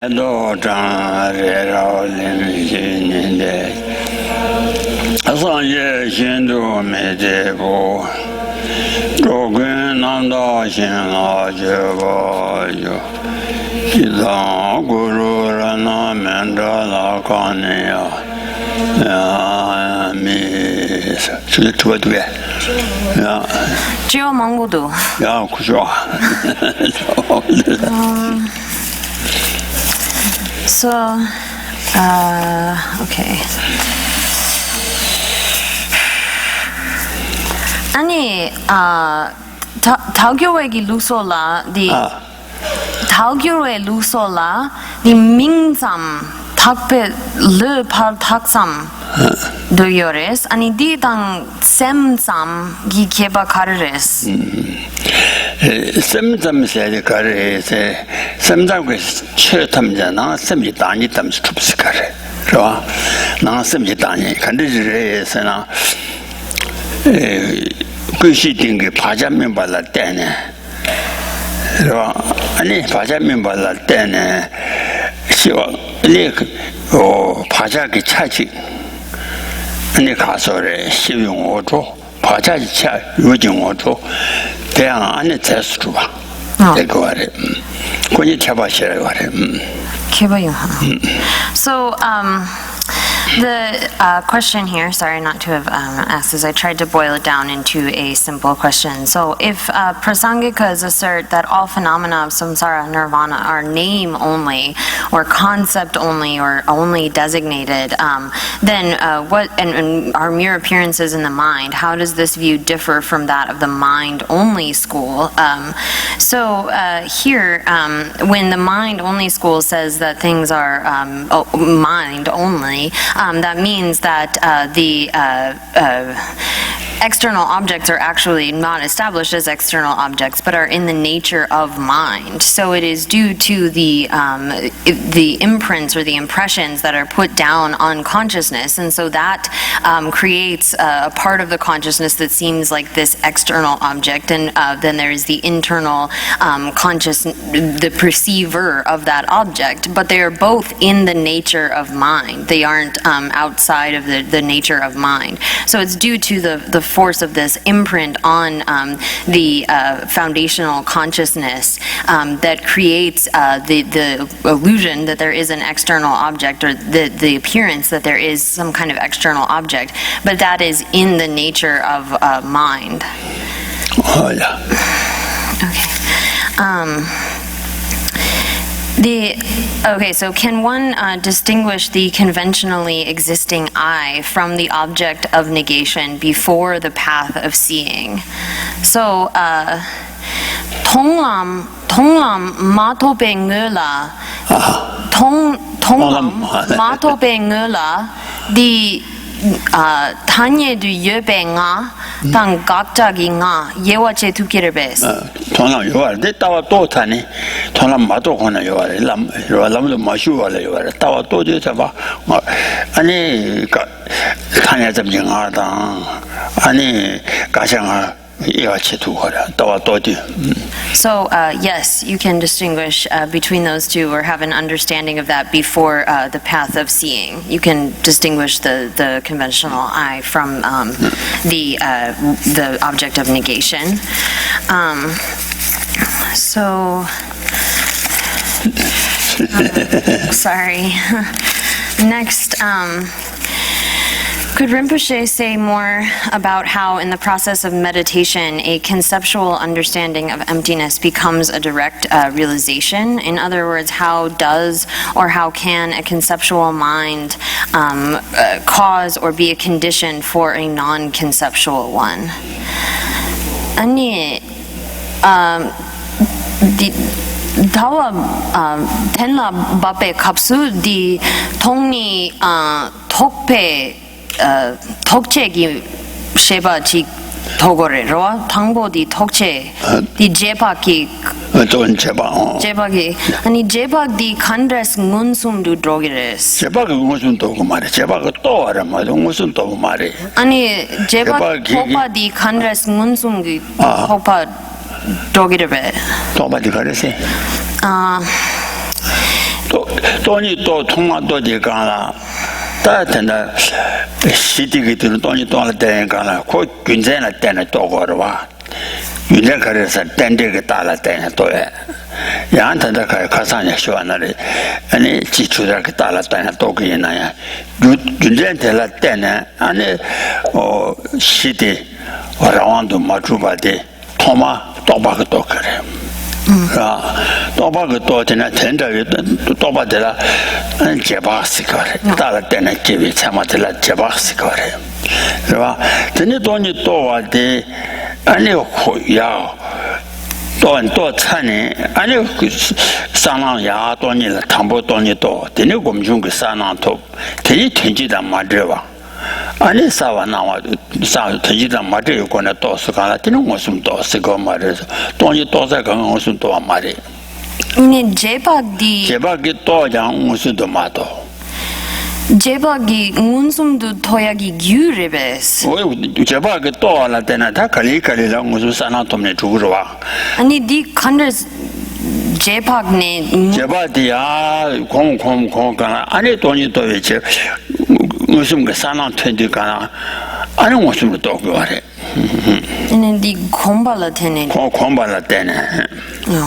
도 장레라오 림신인데 아산예 신도 메제보 조근 남다신아 제바요 기다 구루라나 멘다나 카네야 아미 수두두에 야 只有蒙古族。 야 그죠 So, okay. 아니, 다교회기 루솔라, 다교회 루솔라, 민삼, 탁배, 르팔 탁삼, 도요레스, 아니, 디당 셈삼, 기 개바 가르레스. 샘담세 가르에세 샘담고 최탐자나 샘이 다니 담스 춥스카레 그와 나 샘이 다니 간데지레에서나 그시 딩게 바자면 발라 때네 그와 아니 바자면 발라 때네 시와 네 바자기 차지 아니 가서래 시용오조 바자지 차 요징오조 대양 안에 제수로 봐. 될거 말해. 그게 잡아시라고 말해. So, the question here, sorry not to have asked this, I tried to boil it down into a simple question. So if Prasangikas assert that all phenomena of samsara, nirvana are name only, or concept only, or only designated, then what, and are mere appearances in the mind, how does this view differ from that of the mind-only school? Here, when the mind-only school says that things are mind-only, that means that the external objects are actually not established as external objects, but are in the nature of mind. So it is due to the imprints or the impressions that are put down on consciousness, and so that creates a part of the consciousness that seems like this external object, and then there is the internal the perceiver of that object. But they are both in the nature of mind. They aren't outside of the nature of mind. So it's due to the force of this imprint on the foundational consciousness that creates the illusion that there is an external object, or the appearance that there is some kind of external object, but that is in the nature of mind. Oh, yeah. Okay. So can one distinguish the conventionally existing I from the object of negation before the path of seeing? So, 통람 마토베 ngöla, 통람 마토베 ngöla, the 단예 du yöbe nga, 당 각자기 nga, 예와체 두기를 베스. 통남 요알 내 따와 또 타니 통남 마도 거나 요알 람도 마슈알 요알 따와 또 제자봐 아니 칸야 점정하다 아니 가상아 이와체 두거라 따와 또디. So yes, you can distinguish between those two, or have an understanding of that before the path of seeing. You can distinguish the conventional I from the object of negation. Sorry. Next, could Rinpoche say more about how in the process of meditation a conceptual understanding of emptiness becomes a direct realization? In other words, how does or how can a conceptual mind cause or be a condition for a non-conceptual one? 아니, 다와 텐라 바페 갑수 디 통니 톡페 톡체기 셰바지 도고레로 당보디 톡체 디 제바기 돈 제바기 아니 제바디 칸드레스 문숨도 드로기레스 제바기 무슨 도고 말해 제바가 또 알아 말해 무슨 도고 말해 아니 제바기 호파디 칸드레스 문숨기 호파 드로기레베 또 어디 가르세 또 돈이 또 통화도 되가나 다든다 시디기들 돈이 돈을 되가나 그 균제나 때는 또 걸어와 균제 그래서 땡데게 따라 때는 또에 야한테다 가사냐 쇼하나리 아니 지출하게 따라 때는 또 그이나야 균제 될라 때는 아니 시디 라운드 마주바데 토마 또바가 또 그래 또바가 또 되나 텐더에 또바들라 제바스거래 따라 때는 집이 참아들라 제바스거래 그래봐 드니 돈이 또 와데 아니 야 또 차니 아니 상랑 야 돈이 담보 돈이 또 드니 공중 그 상랑 또 되게 텐지다 맞어봐 아니 사와 나와 사 텐지다 맞어 거나 또 쓰가라 드니 무슨 또 쓰고 말해서 돈이 또 사가 무슨 또 말이 네 제박이 또장 무슨 또 마도 제박이 운숨도 토야기 규레베스 왜 제박이 또 알아 되나 다 칼리칼리랑 무슨 사나 돈에 주고 와 아니 디 컨더스 제박네 제바디야 공가나 아니 돈이 또 이제 무슨 그 사나 텐디가나 아니 무슨 또 그래 and the gombala tene 공발라 때네 no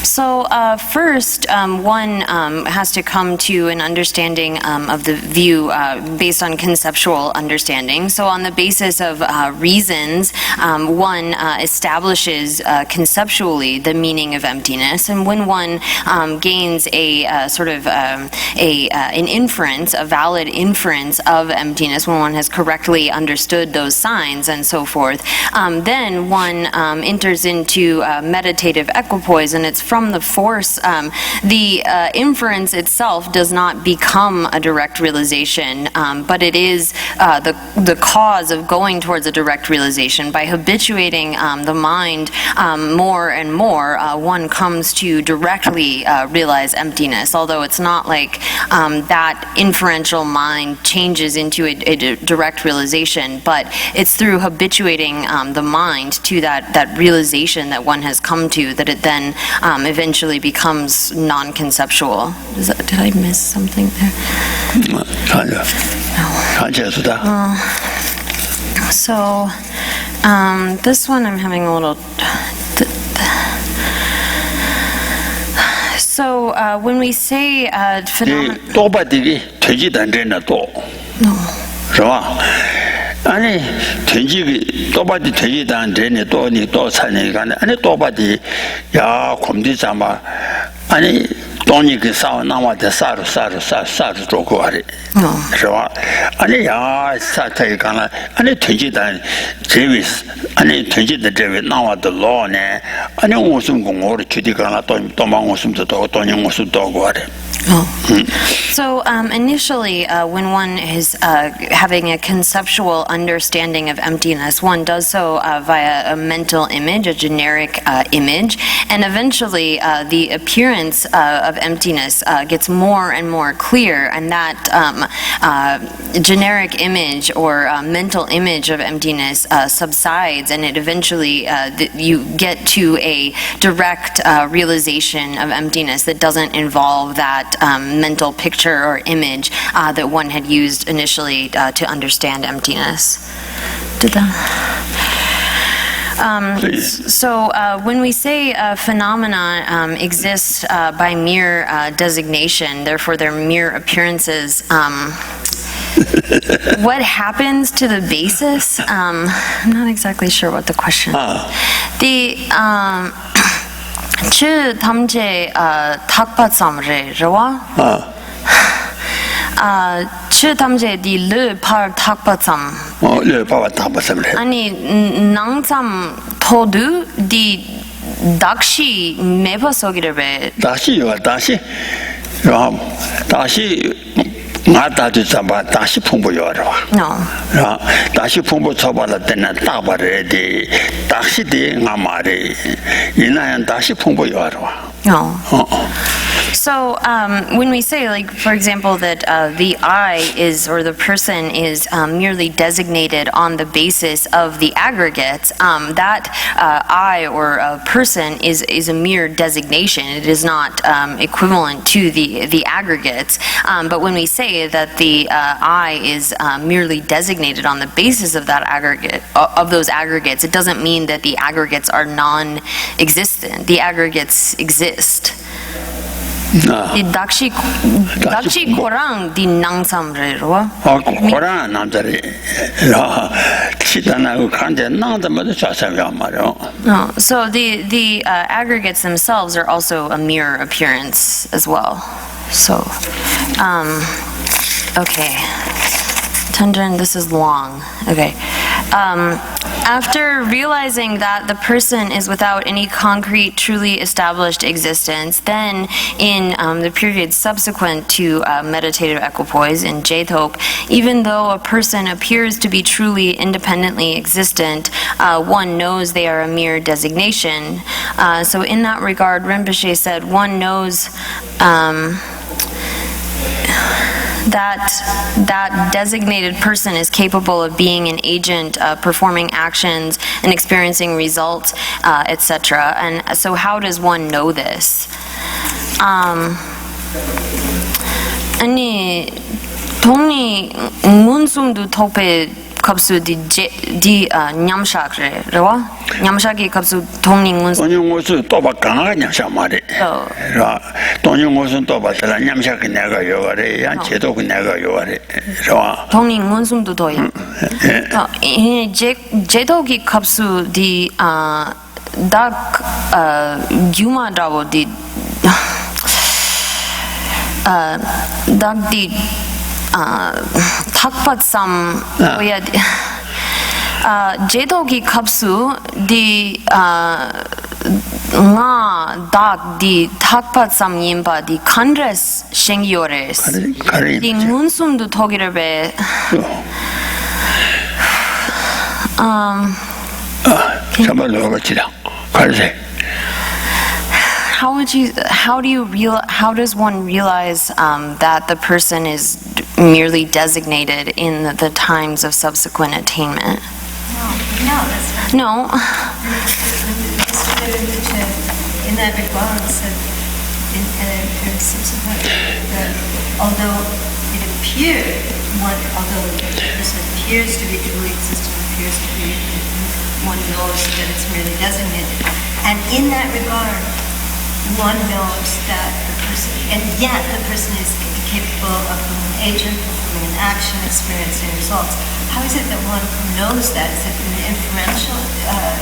so first one has to come to an understanding of the view based on conceptual understanding. So on the basis of reasons, one establishes conceptually the meaning of emptiness, and when one gains a sort of an inference, a valid inference of emptiness, when one has correctly understood those signs and so forth, then one enters into meditative equipoise, and it's from the force, the inference itself does not become a direct realization, but it is the cause of going towards a direct realization. By habituating the mind more and more, one comes to directly realize emptiness, although it's not like that inferential mind changes into a direct realization, but it's through habituating the mind to that realization that one has come to that it then eventually becomes non-conceptual. Did I miss something there? So this one I'm having a little... So when we say phenomena... No. 아니 된지 또바디 되지도 않네 또 사니까 아니 또바디 야 곰디자마 아니 돈이 그 싸워 나와대 사르 쪼고 하리 그래서 아니 야 사태가나 아니 되지도 않 제비스 아니 되지도 제비 나와도 로네 아니 무슨 공으로 주디가나 또만 무슨도 돈이 무슨도 하고 하리 So initially, when one is having a conceptual understanding of emptiness, one does so via a mental image, a generic image, and eventually the appearance of emptiness gets more and more clear, and that generic image or mental image of emptiness subsides, and it eventually you get to a direct realization of emptiness that doesn't involve that mental picture or image that one had used initially to understand emptiness. So when we say phenomena exist by mere designation, therefore they're mere appearances, what happens to the basis? I'm not exactly sure what the question is. chứ 담제 탁바samre rwa chứ 담제 di le par 탁바sam le par 탁바samre 아니 낭참 토두 di dakshi 메바서기르베 다시요 다시 나다도 잡아 다시 풍부여라. 다시 풍부 쳐봐라 때는 따버려야지. 다시 돼 나말이 이나야 다시 풍부여라. So when we say, like, for example, that the I is, or the person is merely designated on the basis of the aggregates, that I or a person is a mere designation. It is not equivalent to the aggregates. But when we say that the I is merely designated on the basis of that aggregate, of those aggregates, it doesn't mean that the aggregates are non-existent. The aggregates exist. 이 낚시 고랑 디 낭삼레로. 고랑 남자리. 치단하고 간데 낭다마도 자세한 말이요. So the aggregates themselves are also a mere appearance as well. So, okay. Tendon, this is long. Okay. After realizing that the person is without any concrete, truly established existence, then in the period subsequent to meditative equipoise in Jethope, even though a person appears to be truly independently existent, one knows they are a mere designation. So in that regard, Rinpoche said one knows that designated person is capable of being an agent, performing actions and experiencing results, etc. And so how does one know this? 아니 동리 문숨도 토페 kapsu di nyamsha kre rewa nyamsha ki kapsu tongning ngun onyo ngosu toba kanga nyamsha mare ra tonyo ngosu toba tala nyamsha ki naga yogare yan chedo ki naga yogare rewa tongning ngun sumdo doya jedo ki kapsu di dak gyuma dawo di dak di 탁바쌈 뭐야 제도기 kapsu di nga dak di 탁바쌈 임바 di 컨드레스 셴기오레스 di 문숨도 토기르베 참말로 그렇지라 가르세 how does one realize that the person is merely designated in the times of subsequent attainment? No. In that regard, said in subsequent, although it appeared, although the person appears to be truly existent, appears to be, one knows that it's merely designated, and in that regard, one knows that the person, and yet the person is capable of being an agent, performing an action, experiencing results. How is it that one knows that? Is it inferential?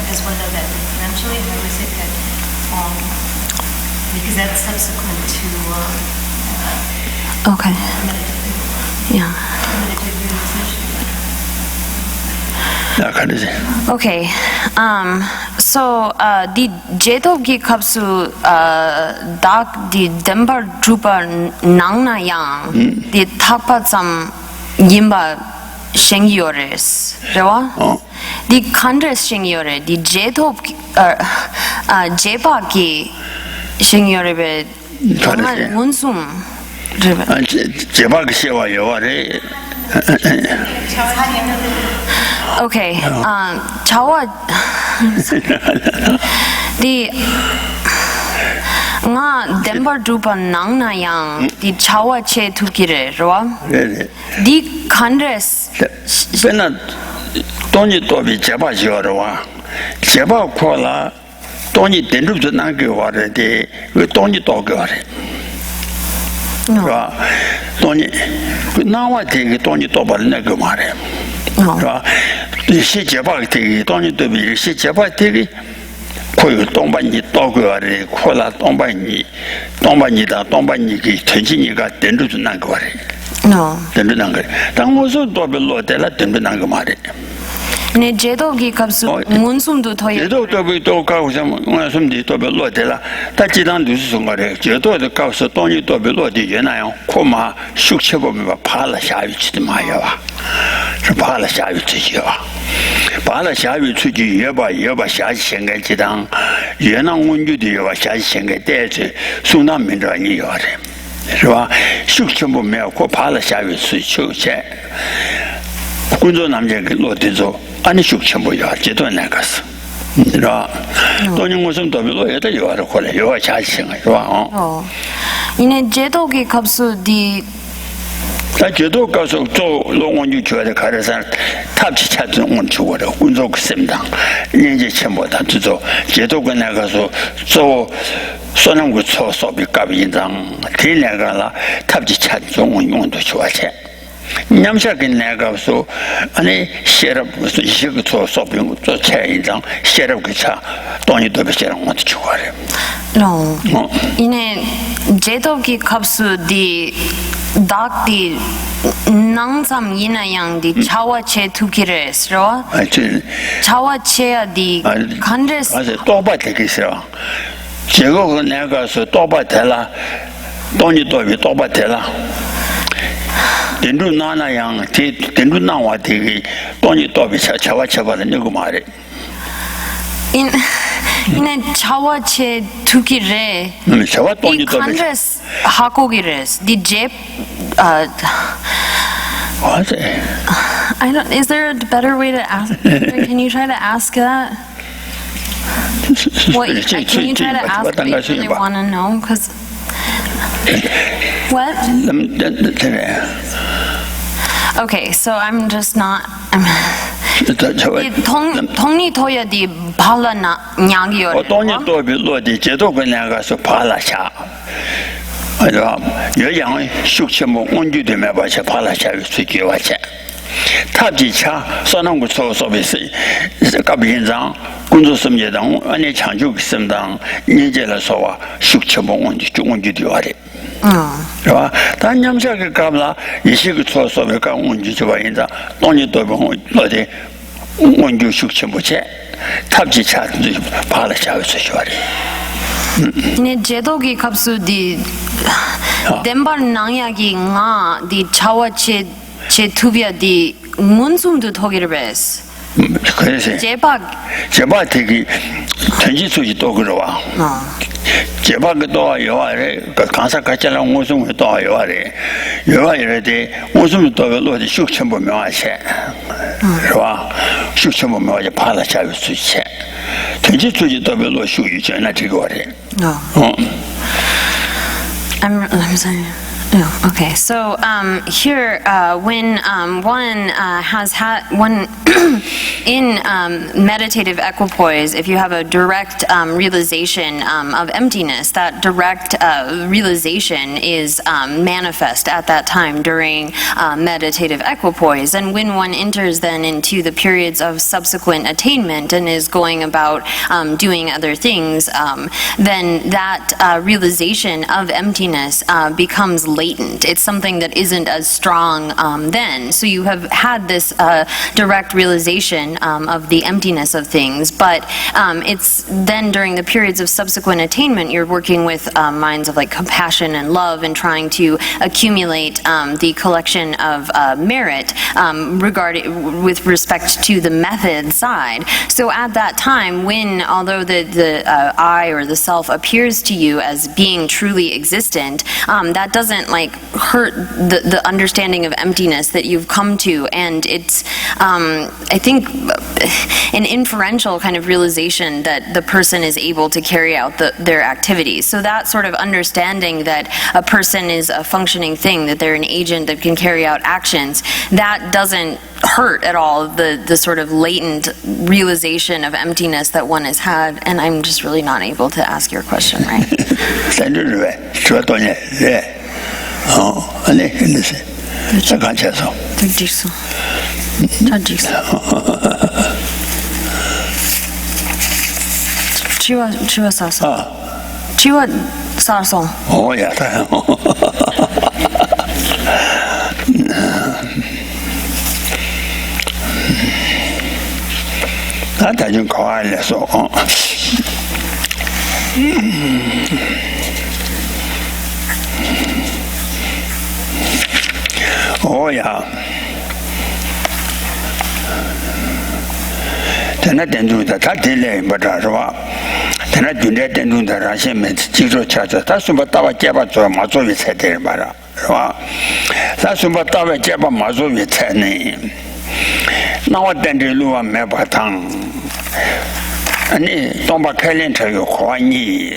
Does one know that inferentially? How is it that, because that's subsequent to okay. Yeah. Meditative realization. Okay, so the Jethogi kapsu dak the Dembar Drupa Nangna Yang the Takpatsam Yimba Shengyores, rewa? The Kandres Shengyore, the Jethop Jepaki Shengyore Munsum. Jepaki Shewa Yore. Okay, Chawa the nga Dembar Drupa Nangna Yang the Chawa Che Tukire, Roa? The Kandres Bena Tony Tobi Jeba Joroa Jeba Kola Tony Dendru Nangiware de Tony Dogare. Tony Nawa take Tony Tobal Nagumare. She Jeba take Tony Tobi, she Jeba take Koy Tombani Dogare, Kola Tombani, Tombanida, Tombaniki, Tenjiniga, Dendru Nangare. No. Dendru Nangare. Tangoso Dobelo della Dendru Nangamare. 네 제도기 값수 문숨도 더 제도 또 가고 좀 숨디 또 별로들라 다지단 누수선 거래 제도도 가서 돈이 또 별로디 연나요 코마 숙체 보면 파라 샤위치도 마요 파라 샤위치요 파라 샤위치지 여봐 샤지 생각지당 연나 원주도 여봐 샤지 생각 대지 순남민들이 요래 是吧？修全部没有，我爬了下雨去修去，工作那么些落地做，俺的修全部要阶段那个是，是吧？当年我什么都没落，也得有的回来，有下行是吧？哦，因为这都给告诉的。 나 제도 가서 또 농원주 줘야 가려서 탑지 찾는 온 주거든 운동 습니다 이제 전부다 주죠 제도가 나가서 또 소는 거 소소비 값인장 대내가라 탑지 찾는 온 용도 좋아해 냠샤긴 나가서 아니 셰럽 이식도 소소비 또 차인장 셰럽 그차 돈이 더 비싸는 것도 좋아해 No. 이내 제도기 값수디 닥디 낭삼 이나양디 차와체 투기를 했어. 차와체야디 간데스. 맞아. 또봐 되겠어. 제가 내가서 또봐 되라. 돈이 또봐 되라. 된루 나나양 된루 나와 되게 돈이 또비 차와체바는 이거 말해. 이내 차와체 투기래. 차와 돈이 또 간데스 하고기레스. 디제 맞아. I don't. Is there a better way to ask? Can you try to ask that? What? Can you try to ask what you really want to know? Because what? Okay, so I'm just not. 돈이 더야디 발라나 냥이요. 돈이 또 별로디 제도가 나가서 발라샤. 아니야, 여양의 숙체모 온주되면 봐서 발라샤를 수기와체. 탑지차 선언구 소소비스 갑인장 군조섬예당 안에 창조기섬당 인제라서와 숙체모 온주되와래. 봐. 단념샤게 갑라 이식을 소소비가 온주되와인다. 돈이 또 어디 온주 숙체모체 탑지차 발라샤를 수기와래. 네 제도기 값수디 덴발 낭야기 나디 차와체 제 투비아디 문숨도 토기를 베스 그래서 제바 되기 전지수지 또 그러와 제바가 또 요아래 강사 같이랑 무슨 또 요아래 요아래데 무슨 또 로디 숙천부 명하세是吧 숙천부 명하게 팔아차일 수 있어 전지수지 또 별로 숙이 전에 지고래 I'm sorry. Oh, okay. So here, when one has had one in meditative equipoise, if you have a direct realization of emptiness, that direct realization is manifest at that time during meditative equipoise. And when one enters then into the periods of subsequent attainment and is going about doing other things, then that realization of emptiness becomes latent. It's something that isn't as strong then. So you have had this direct realization of the emptiness of things, but it's then during the periods of subsequent attainment, you're working with minds of like compassion and love and trying to accumulate the collection of merit with respect to the method side. So at that time, when although the I or the self appears to you as being truly existent, that doesn't like hurt the understanding of emptiness that you've come to, and it's I think an inferential kind of realization that the person is able to carry out their activities. So that sort of understanding that a person is a functioning thing, that they're an agent that can carry out actions, that doesn't hurt at all the sort of latent realization of emptiness that one has had. And I'm just really not able to ask your question right. 아니 근데서 잠깐 쳐서 득직소 자직소 지와 사서 지와 사서 오야 다 다 좀 거할래서 오야 tena tenjungda ta tele bada rwa tena junde tenjungda rashe me jiro chacha ta sumba tawa jeba zo ma zo wi chete bara rwa ta sumba tawa jeba ma zo wi chene nawa tende luwa me batang ani tomba kalen ta yo kwani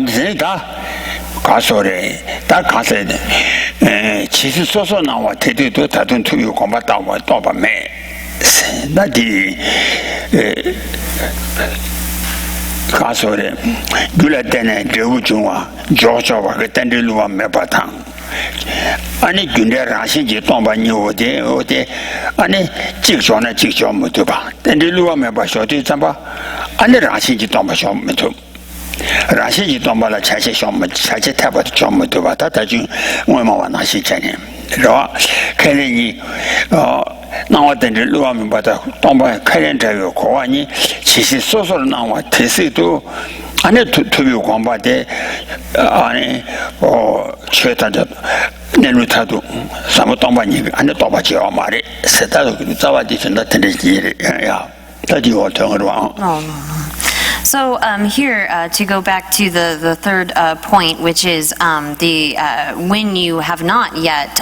zeda 가소래 다 가서야 돼 지수 소소 나와 대대도 다든 투유 공부다 와 또봐매 나디 가소래 둘한테는 대우중와 조조와 그 땡들루와 매바탕 아니 근데 라신지 동반이 어디 아니 직전에 못도 봐 땡들루와 매바셔도 잠바 아니 라신지 동바셔 못도 라시지 동발라 자체 시험 자체 타버도 좀 못도 봤다 다중 뭐만 나시 전에 저 그러니 나왔던 루아면 받아 동발 카렌터요 고아니 지시 소소로 나와 대세도 안에 투비고 공부한테 아니 최다도 내루타도 사무 동반이 안에 도바지 말이 세다도 자와지 전다 텐데지 야 다디 어떤으로 So here, to go back to the third point, which is when you have not yet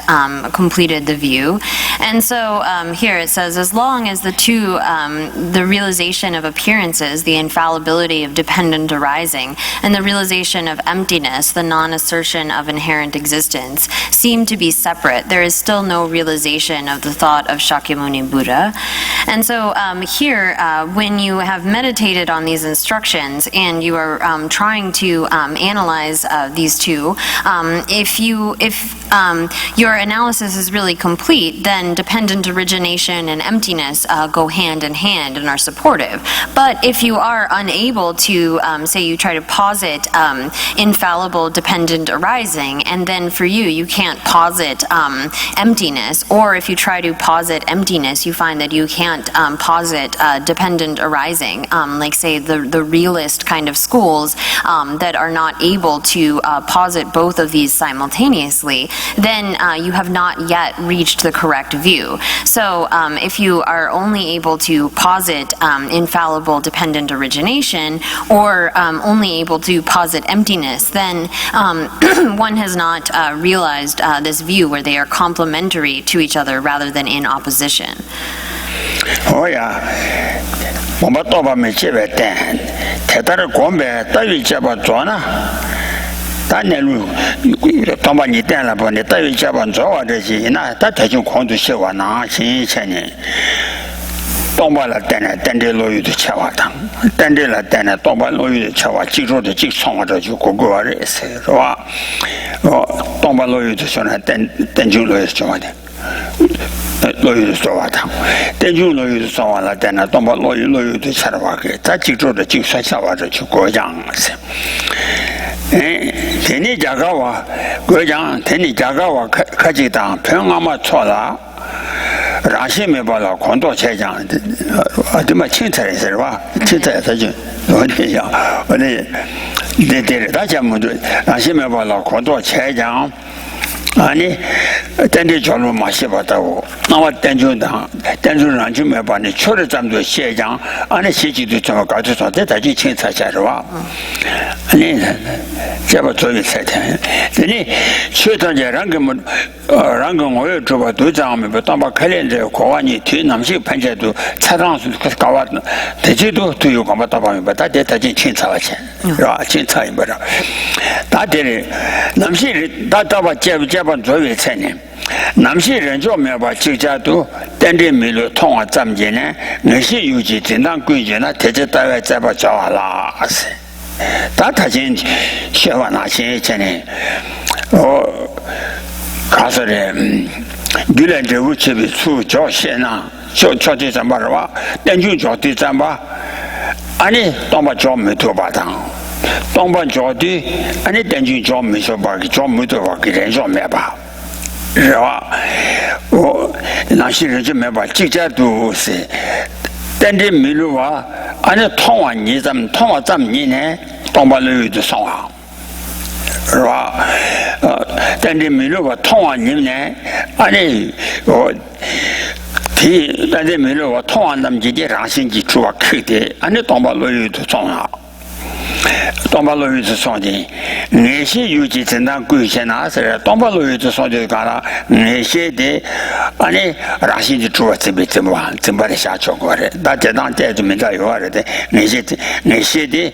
completed the view. And so here it says, as long as the realization of appearances, the infallibility of dependent arising, and the realization of emptiness, the non-assertion of inherent existence, seem to be separate, there is still no realization of the thought of Shakyamuni Buddha. And so here, when you have meditated on these instructions, and you are trying to analyze these two, if your analysis is really complete, then dependent origination and emptiness go hand in hand and are supportive. But if you are unable to, say you try to posit infallible dependent arising, and then for you can't posit emptiness, or if you try to posit emptiness, you find that you can't posit dependent arising, like say the realist kind of schools that are not able to posit both of these simultaneously, then you have not yet reached the correct view. So if you are only able to posit infallible dependent origination, or only able to posit emptiness, then one has not realized this view where they are complementary to each other rather than in opposition. Oh yeah. Bomba toba me chebe ten tetare gombe tawi chaba zona 단내로 동반이 된라 보니 따위 잡은 저와듯이 나 다대중 공도 세워나 신천이 동반을 때네 땡들로유도 쳐왔다 땡들라 때네 동반로유도 쳐와 지로도 직송하다 주고 그거를 했어요. 동반로유도 손에 땡줄로에서 좋아돼 로유도 좋아다 땡줄로유도 좋아라 때네 동반로유도 쳐와게 다 지로도 직송하다 주고 장세 테니 자가와 거장 테니 자가와 가지당 평아마 초라 라시메 발라 권도 체장 어디마 친타에서 봐 친타에서 좀 어디야 어디 데데를 다시 한번 라시메 발라 권도 체장 아니 땡들 절로 마셔봤다고 나와 땡주랑 좀 해봐니 초를 잠도 시장 안에 시지도 좀 가져서 대다지 친사자로 와 아니 제가 저기 세대 아니 최단자랑 그 랑은 오해 줘봐 도장하면 보통 칼렌저 고안이 뒤 남식 판제도 차량수 가와 대지도 두요 가봤다 보면 다 대다지 친사와체 라 친사이 뭐라 다들 남식 다다바 제반 조회 체님 남시人就没把就家都当地没有通话站进呢那些有几正当规矩呢特别大概再把叫啦是他先学完那些钱呢告诉人原来这屋这边出交线呐就这怎么了等就叫的怎么아니 동바 좀 못도 받아 동바 저디 아니 땡진 좀 미소 받기 좀 못도 받기 좀 해봐 是吧？我那些人就没把这家都是，但这没路啊，俺这通完你怎么你呢？当把路就上啊。是吧？但这没路吧，通完你呢？俺这我提，但这没路吧，通完咱们今天上星期主要去的，俺这当把路就上啊。当把路是上的，那些有几层那规些那是当把路是上的干了，那些的，俺呢让星期主要这边怎么的下去过的，大家当在这边在有的，那些的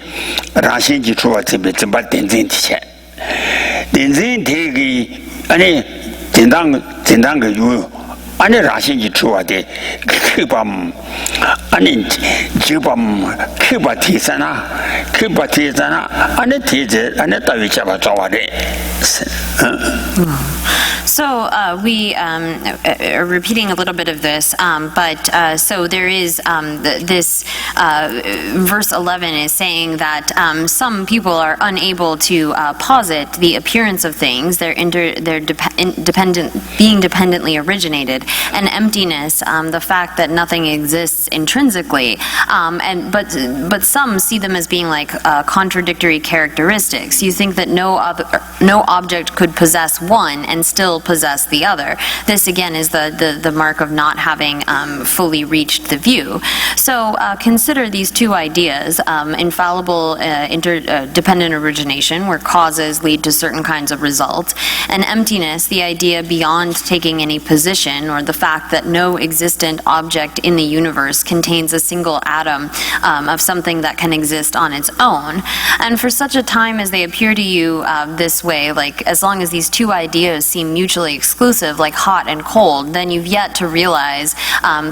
让星期主要这边怎么认真的钱。认真提个，安尼正当个有，安尼让星期出的，去把，安尼就把去把提升啊，安尼提着，安尼大约就把做完的，So we are repeating a little bit of this, but so there is this verse 11 is saying that some people are unable to posit the appearance of things. They're being dependently originated, and emptiness, the fact that nothing exists intrinsically, but some see them as being like contradictory characteristics. You think that no object could possess one and still possess the other. This again is the mark of not having fully reached the view. So consider these two ideas: infallible dependent origination, where causes lead to certain kinds of results, and emptiness, the idea beyond taking any position, or the fact that no existent object in the universe contains a single atom of something that can exist on its own. And for such a time as they appear to you this way, like as long as these two ideas seem mutually exclusive, like hot and cold, then you've yet to realize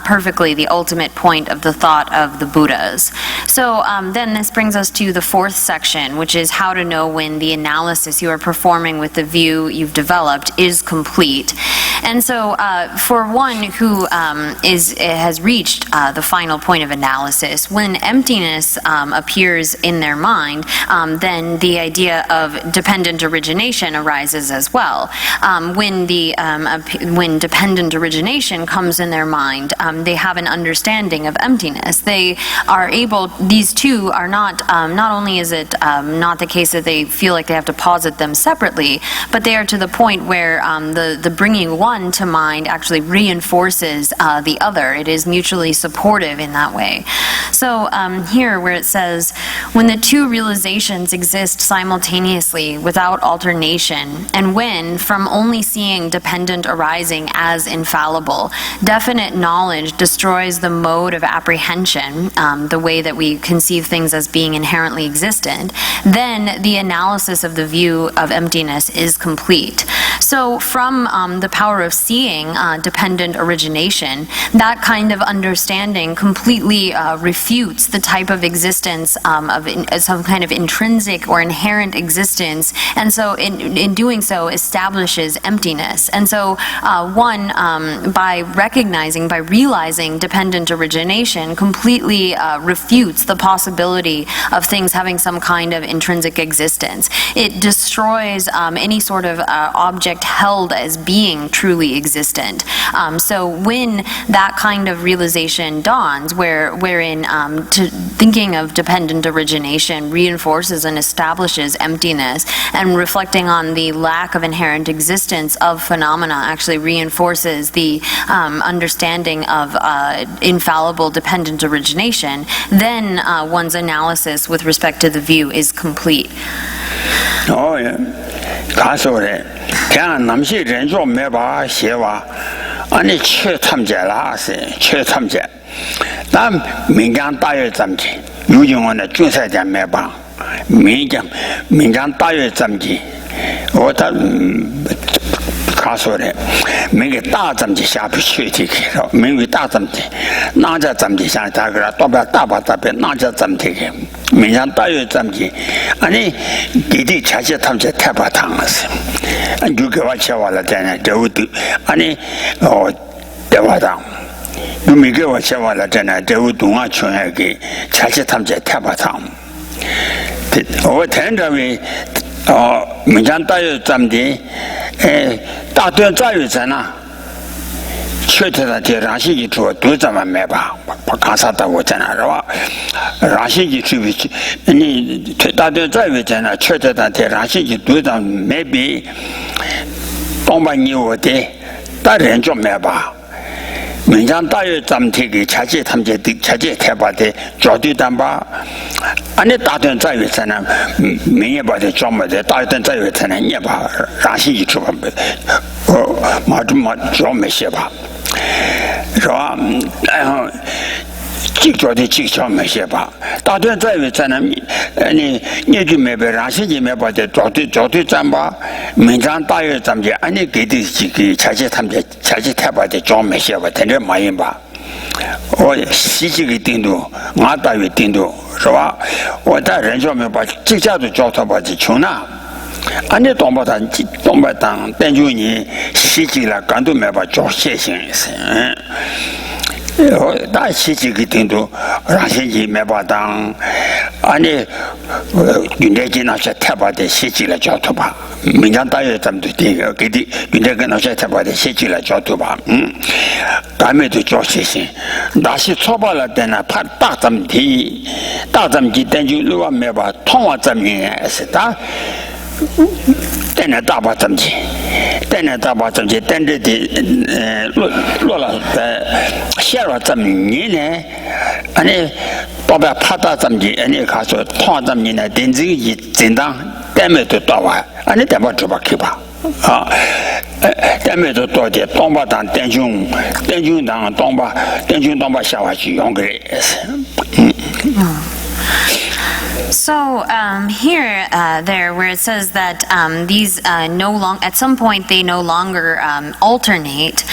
perfectly the ultimate point of the thought of the Buddhas. So then this brings us to the fourth section, which is how to know when the analysis you are performing with the view you've developed is complete. And so for one who has reached the final point of analysis, when emptiness appears in their mind, then the idea of dependent origination arises as well. When dependent origination comes in their mind, they have an understanding of emptiness. They are able, these two are not only is it not the case that they feel like they have to posit them separately, but they are to the point where the bringing one to mind actually reinforces the other. It is mutually supportive in that way. So here where it says, when the two realizations exist simultaneously without alternation, and when, from only seeing dependent arising as infallible, definite knowledge destroys the mode of apprehension, the way that we conceive things as being inherently existent, then the analysis of the view of emptiness is complete. So from the power of seeing dependent origination, that kind of understanding completely refutes the type of existence of some kind of intrinsic or inherent existence, and so in doing so establishes emptiness. And so by realizing dependent origination completely refutes the possibility of things having some kind of intrinsic existence. It destroys any sort of object held as being truly existent. So when that kind of realization dawns, wherein thinking of dependent origination reinforces and establishes emptiness, and reflecting on the lack of inherent existence of phenomena actually reinforces the understanding of infallible dependent origination, then one's analysis with respect to the view is complete. Oh, yeah. 他说的，像那些人做没把写完，俺你去参加了是去参加，但民间大约怎么的？有用我的军赛点没把，民间大约怎么的？我他说的，每个大怎么的下不去的去了，每个大怎么的，哪家怎么的像他个多半大把大边哪家怎么的去？民间大约怎么的？俺你给的吃些他们这太把汤了是，俺就给我吃完了在那这我都，俺你太把汤。又没给我吃完了，在那这我东啊全来给吃些他们这太把汤。我听着为民间大约怎么的？大段在于在呢。确实的，这让西出都这么买吧，把干啥的我在那是吧？让西出去，你大段在于在那，确实的，这让西都这么买比，东把你我的，大人就买吧。民间大约咱们这个车界他们这车界台把的交对单吧，俺那大段在于在那，民也把的装么的，大段在于在那也把让西出吧，马装没些吧。是吧？然后技巧的技巧没些吧，大段在于在那，你就没被让些就没把的找对站吧，民间大约咱们的，俺那给的几个车界他们的车界台把的装没些吧，天天马云吧。我十几个顶度，俺大约顶度是吧？我在人上面把这家都交他把的穷呐。俺那东北当等于你十几了，干都没把交些行我大十几个顶多让些人没把当，俺那原来跟那些台把的十几了交头吧，民间大约咱们都这个给的原来跟那些台把的十几了交头吧，咱们都交些行，那些错把了的呢，怕大咱们等于如果没把通往咱们是的。等着大把挣钱，等着的落了下了这么年呢，俺那宝贝怕到这么的，俺那看说趟这么年呢，等这个一正当，咱们都到完，俺那咱们就把去吧，啊，咱们都到的，东巴当等兄当东巴下下去用个是，So here, there, where it says that these at some point they no longer alternate.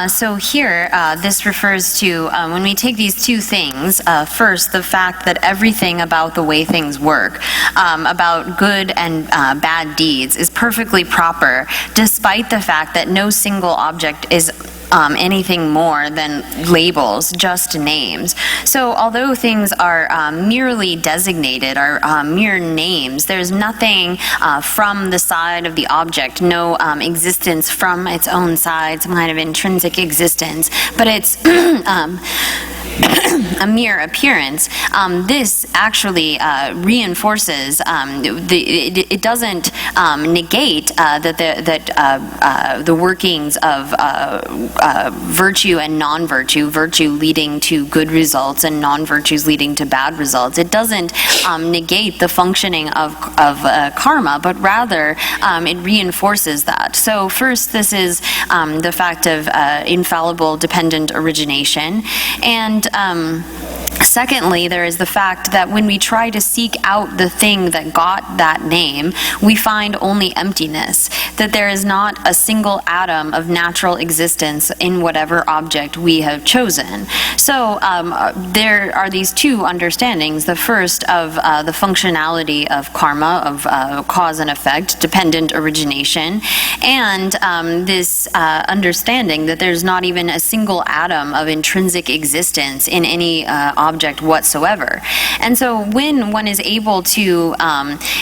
So here, this refers to when we take these two things. First, the fact that everything about the way things work, about good and bad deeds, is perfectly proper, despite the fact that no single object is anything more than labels, just names. So although things are merely designated, are mere names, there's nothing from the side of the object, no existence from its own side, some kind of intrinsic existence, but it's a mere appearance. This actually reinforces it doesn't negate that the workings of virtue and non-virtue, virtue leading to good results and non-virtues leading to bad results. It doesn't negate the functioning of karma, but rather it reinforces that. So first, this is the fact of infallible dependent origination, and secondly, there is the fact that when we try to seek out the thing that got that name, we find only emptiness, that there is not a single atom of natural existence in whatever object we have chosen. So there are these two understandings. The first of the functionality of karma, of cause and effect, dependent origination, and this understanding that there's not even a single atom of intrinsic existence in any object whatsoever. And so when one is able to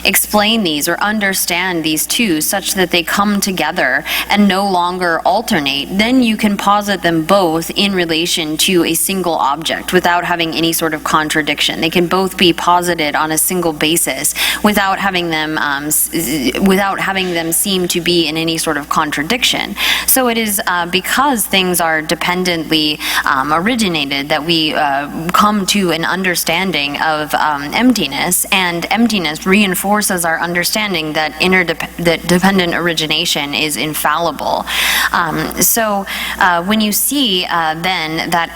explain these or understand these two such that they come together and no longer alternate, then you can posit them both in relation to a single object without having any sort of contradiction. They can both be posited on a single basis without having them seem to be in any sort of contradiction. So it is because things are dependently originated that we come to an understanding of emptiness, and emptiness reinforces our understanding that that dependent origination is infallible. So when you see then that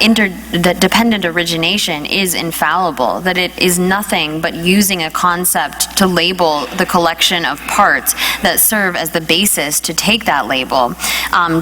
dependent origination is infallible, that it is nothing but using a concept to label the collection of parts that serve as the basis to take that label,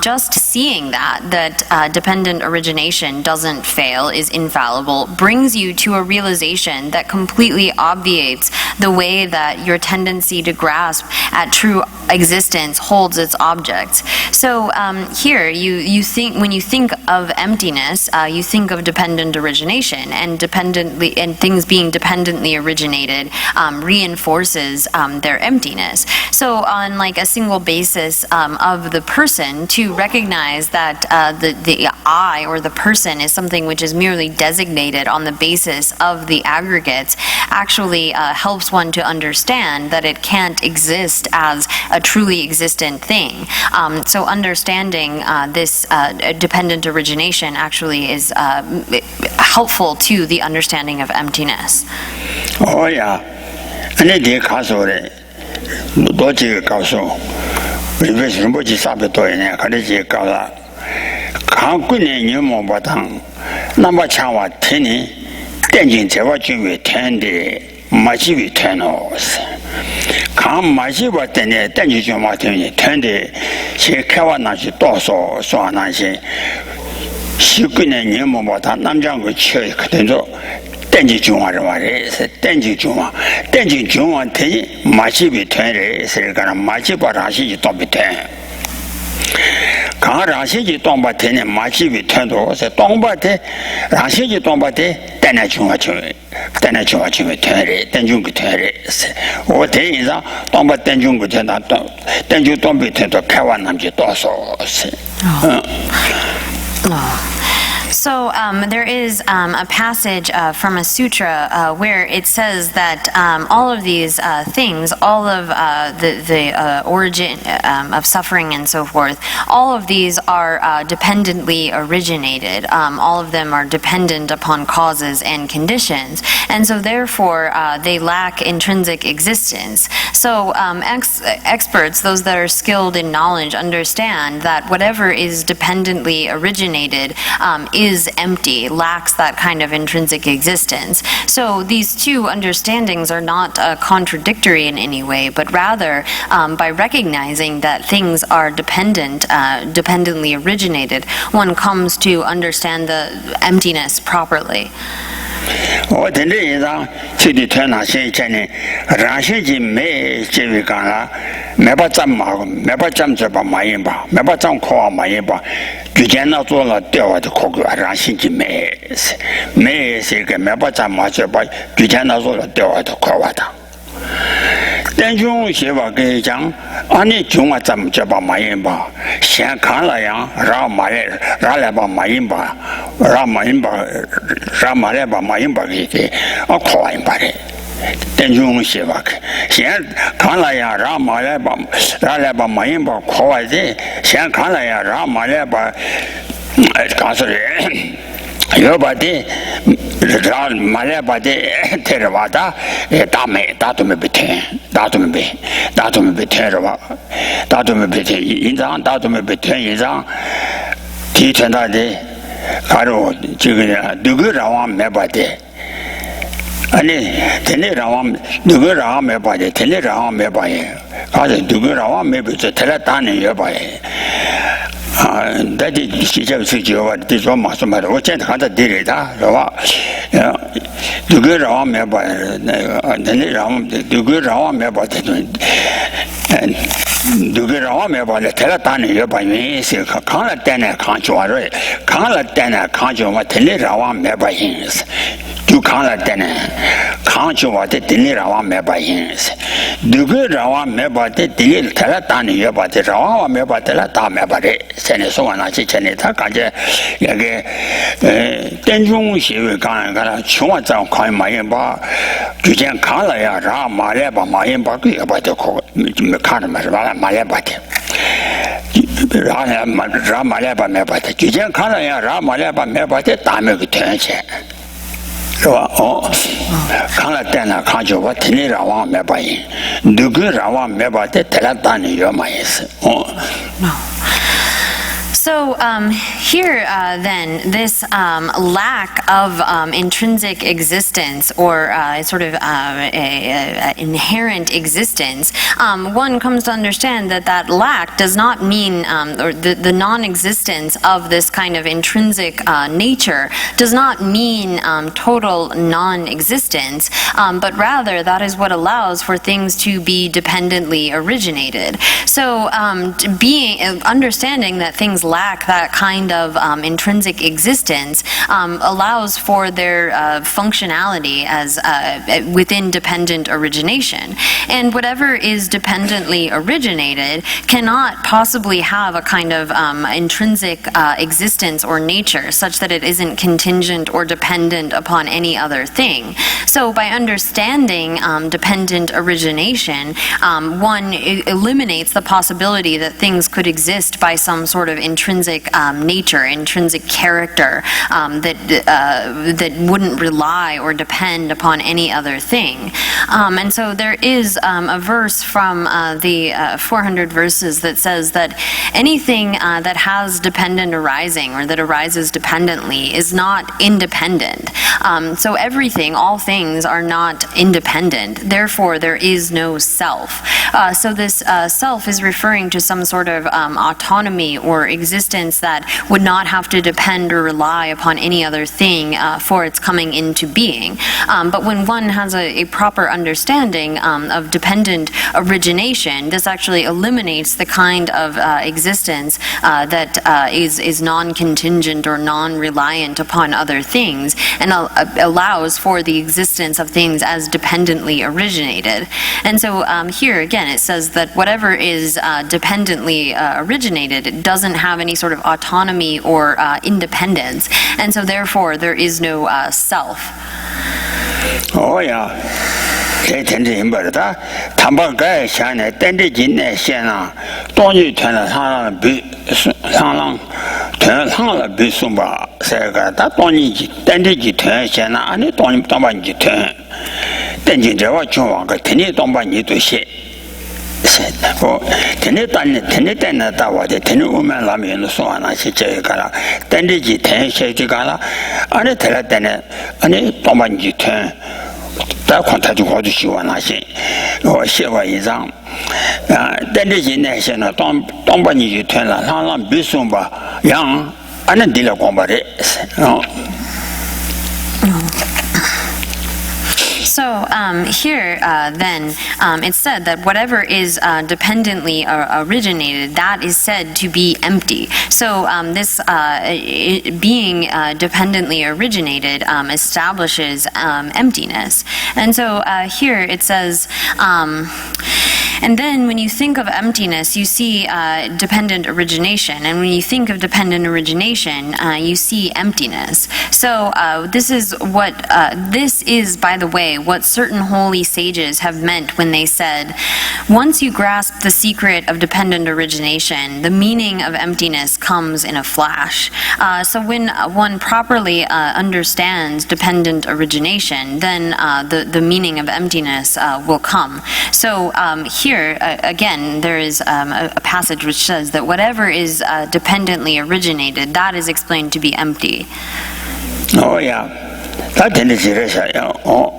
just seeing that dependent origination doesn't fail, is infallible, brings brings you to a realization that completely obviates the way that your tendency to grasp at true existence holds its objects. So here, you think, when you think of emptiness, you think of dependent origination, and things being dependently originated reinforces their emptiness. So on like a single basis of the person, to recognize that the I or the person is something which is merely designated on the basis of the aggregates actually helps one to understand that it can't exist as a truly existent thing. So understanding this dependent origination actually is helpful to the understanding of emptiness. Oh yeah, and they caso it. Doji caso. Reverse Rimbochi Sabato in a Kadaji Kala. Kankuni Numo Batang. Number Chawa Tini. Tenjin Tewachi with Tendi. Machi with Tenos. Kam Machi was Tene, Tenji Martini, Tendi. She Kawanachi Toso, Soanashi. Shukune Numo Batan, Namjango Church, Katendo. Tenji Juma, Tenji Juma, Tenji Juma, Machi be 20, Sergana Machi, but Rashi don't be 10. Rashi don't but 10, Machi be 10, Tombate, Rashi don't but 10, Tenachuma, 20, Tenjung 20. What is that? Tomba Tenjung 10, Tenju don't be 10 to Kawanamji Toso. So there is a passage from a sutra where it says that all of these things, all of the origin of suffering and so forth, all of these are dependently originated. All of them are dependent upon causes and conditions, and so therefore they lack intrinsic existence. So experts, those that are skilled in knowledge, understand that whatever is dependently originated is empty, lacks that kind of intrinsic existence. So these two understandings are not contradictory in any way, but rather by recognizing that things are dependently originated, one comes to understand the emptiness properly. What the Lisa, City Turner, Shane, Rashi may, Jimmy Gana, Mebacham, Mebacham Jabba Mayimba, Mebacham Koa Mayimba, Jujana Zola Deva to Cook, Rashi may say, Mebacham Majaba, Jujana Zola Deva to Kowata. Then you Shiva Gajang, Ani Junga Jabba Mayimba, Shan Kanlayang, Ramale, Ralaba Mayimba, Ramaleba Mayimba, or Koimbari. Then you Shiva, Shan Kanlayang, Ralaba Mayimba, Koazi, Shan Kanlayang, Ramaleba, Castle. Yobadi, Malebadi, Teravada, Datume Bete, Datume Beterava, Datume Bete, Inzan, Datume Bete, Inzan, Titanda, Caro, Dugurawan Mebade. Ani, Tenerawan, Dugurawan Mebade, Tenerawan Mebaye, Other Dugurawan maybe to Teletani Yobaye. That is, she just said, you are this one master, what change had a did it, the good arm by the good arm about and the good arm about the Teletani by me, say, can't then can't you already, can't then can't you what Tenerawan by his. You can't then can't you what the Tenerawan by his. The good arm about the Teletani about the Rawan about the Latame about it. Senesoana Cheneta Kaja Yage Tenjung Shiva Gana Chuan Kai Mayimba, Jujan Kalaya, Ramaleba Mayimba, about the Mekanama Malebati. Ramaleba Mebati, Jujan Kalaya, Ramaleba Mebati, Tamek Tenche. Kalatana Kajo, what Tenirawan Mebai, Dugu Rawan Mebati, Telatani Yomais. So here then, this lack of intrinsic existence or sort of inherent existence, one comes to understand that that lack does not mean, or the non-existence of this kind of intrinsic nature does not mean total non-existence, but rather that is what allows for things to be dependently originated. So understanding that things lack that kind of intrinsic existence allows for their functionality as within dependent origination. And whatever is dependently originated cannot possibly have a kind of intrinsic existence or nature such that it isn't contingent or dependent upon any other thing. So by understanding dependent origination, one eliminates the possibility that things could exist by some sort of intrinsic nature, intrinsic character that wouldn't rely or depend upon any other thing. And so there is a verse from the 400 verses that says that anything that has dependent arising or that arises dependently is not independent. So everything, all things are not independent. Therefore, there is no self. So this self is referring to some sort of autonomy or existence that would not have to depend or rely upon any other thing for its coming into being. But when one has a proper understanding of dependent origination, this actually eliminates the kind of existence that is non-contingent or non-reliant upon other things and allows for the existence of things as dependently originated. And so here again it says that whatever is dependently originated, it doesn't have any sort of autonomy or independence, and so therefore there is no self. Oh yeah. 这真是明白了的。他把该想的，等着今年先啊，当年团了上了比上了团上了比送吧，这个他当年等着几团先呢，俺那当年当把你团，等今这话情况个，天天当把你都写。我天天等那大话的，天天我们那边都说那些这个了，等着几团写这个了，俺那天来等的，俺那当把你团。大款他就我就喜欢那些，我写过一张，等着今年现在当把你就团了，让别送吧，让俺那地了光把的，So here then it's said that whatever is dependently originated, that is said to be empty. So this being dependently originated establishes emptiness. And so here it says, and then when you think of emptiness, you see dependent origination. And when you think of dependent origination, you see emptiness. So this is, by the way, what certain holy sages have meant when they said, once you grasp the secret of dependent origination, the meaning of emptiness comes in a flash. So when one properly understands dependent origination, then the meaning of emptiness will come. So here, again, there is a passage which says that whatever is dependently originated, that is explained to be empty. Oh yeah. 他真的是这样哦，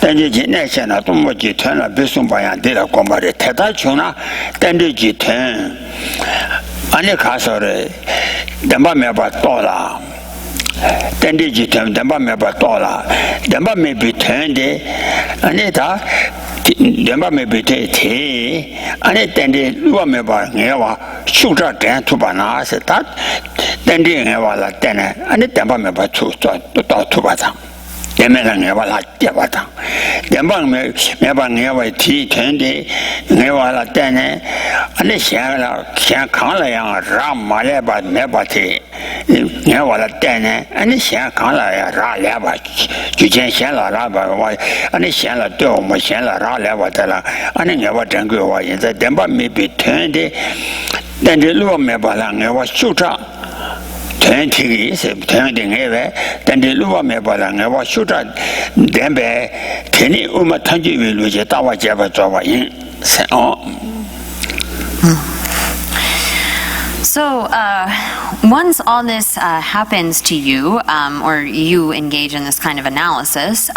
但是今年现在东北集团了，别送保养对了，光把这太大穷了，但这集团，俺那看说的，等把没把到了，但这集团等把没把到了，等把没被团的，俺那他。两把没被推，俺那等的如果没把俺娃修这点土把那是他等的俺娃了等呢，俺那等把没把土到土把上，等没让俺娃拉地把上，等把没把俺娃提团的俺娃了等呢，俺那先扛了样让马来把没把提，俺娃了等呢，俺那先扛了呀让来把，就先了让把我，俺那先了对我们先了让来把得了，俺那俺娃真给我现在等把没被团的，但是如果没把了俺娃修这。团体是团的外围，但是如果没把了，我修这两百，天天我们团结为路线，大话结巴做话人，是哦。So once all this happens to you, or you engage in this kind of analysis,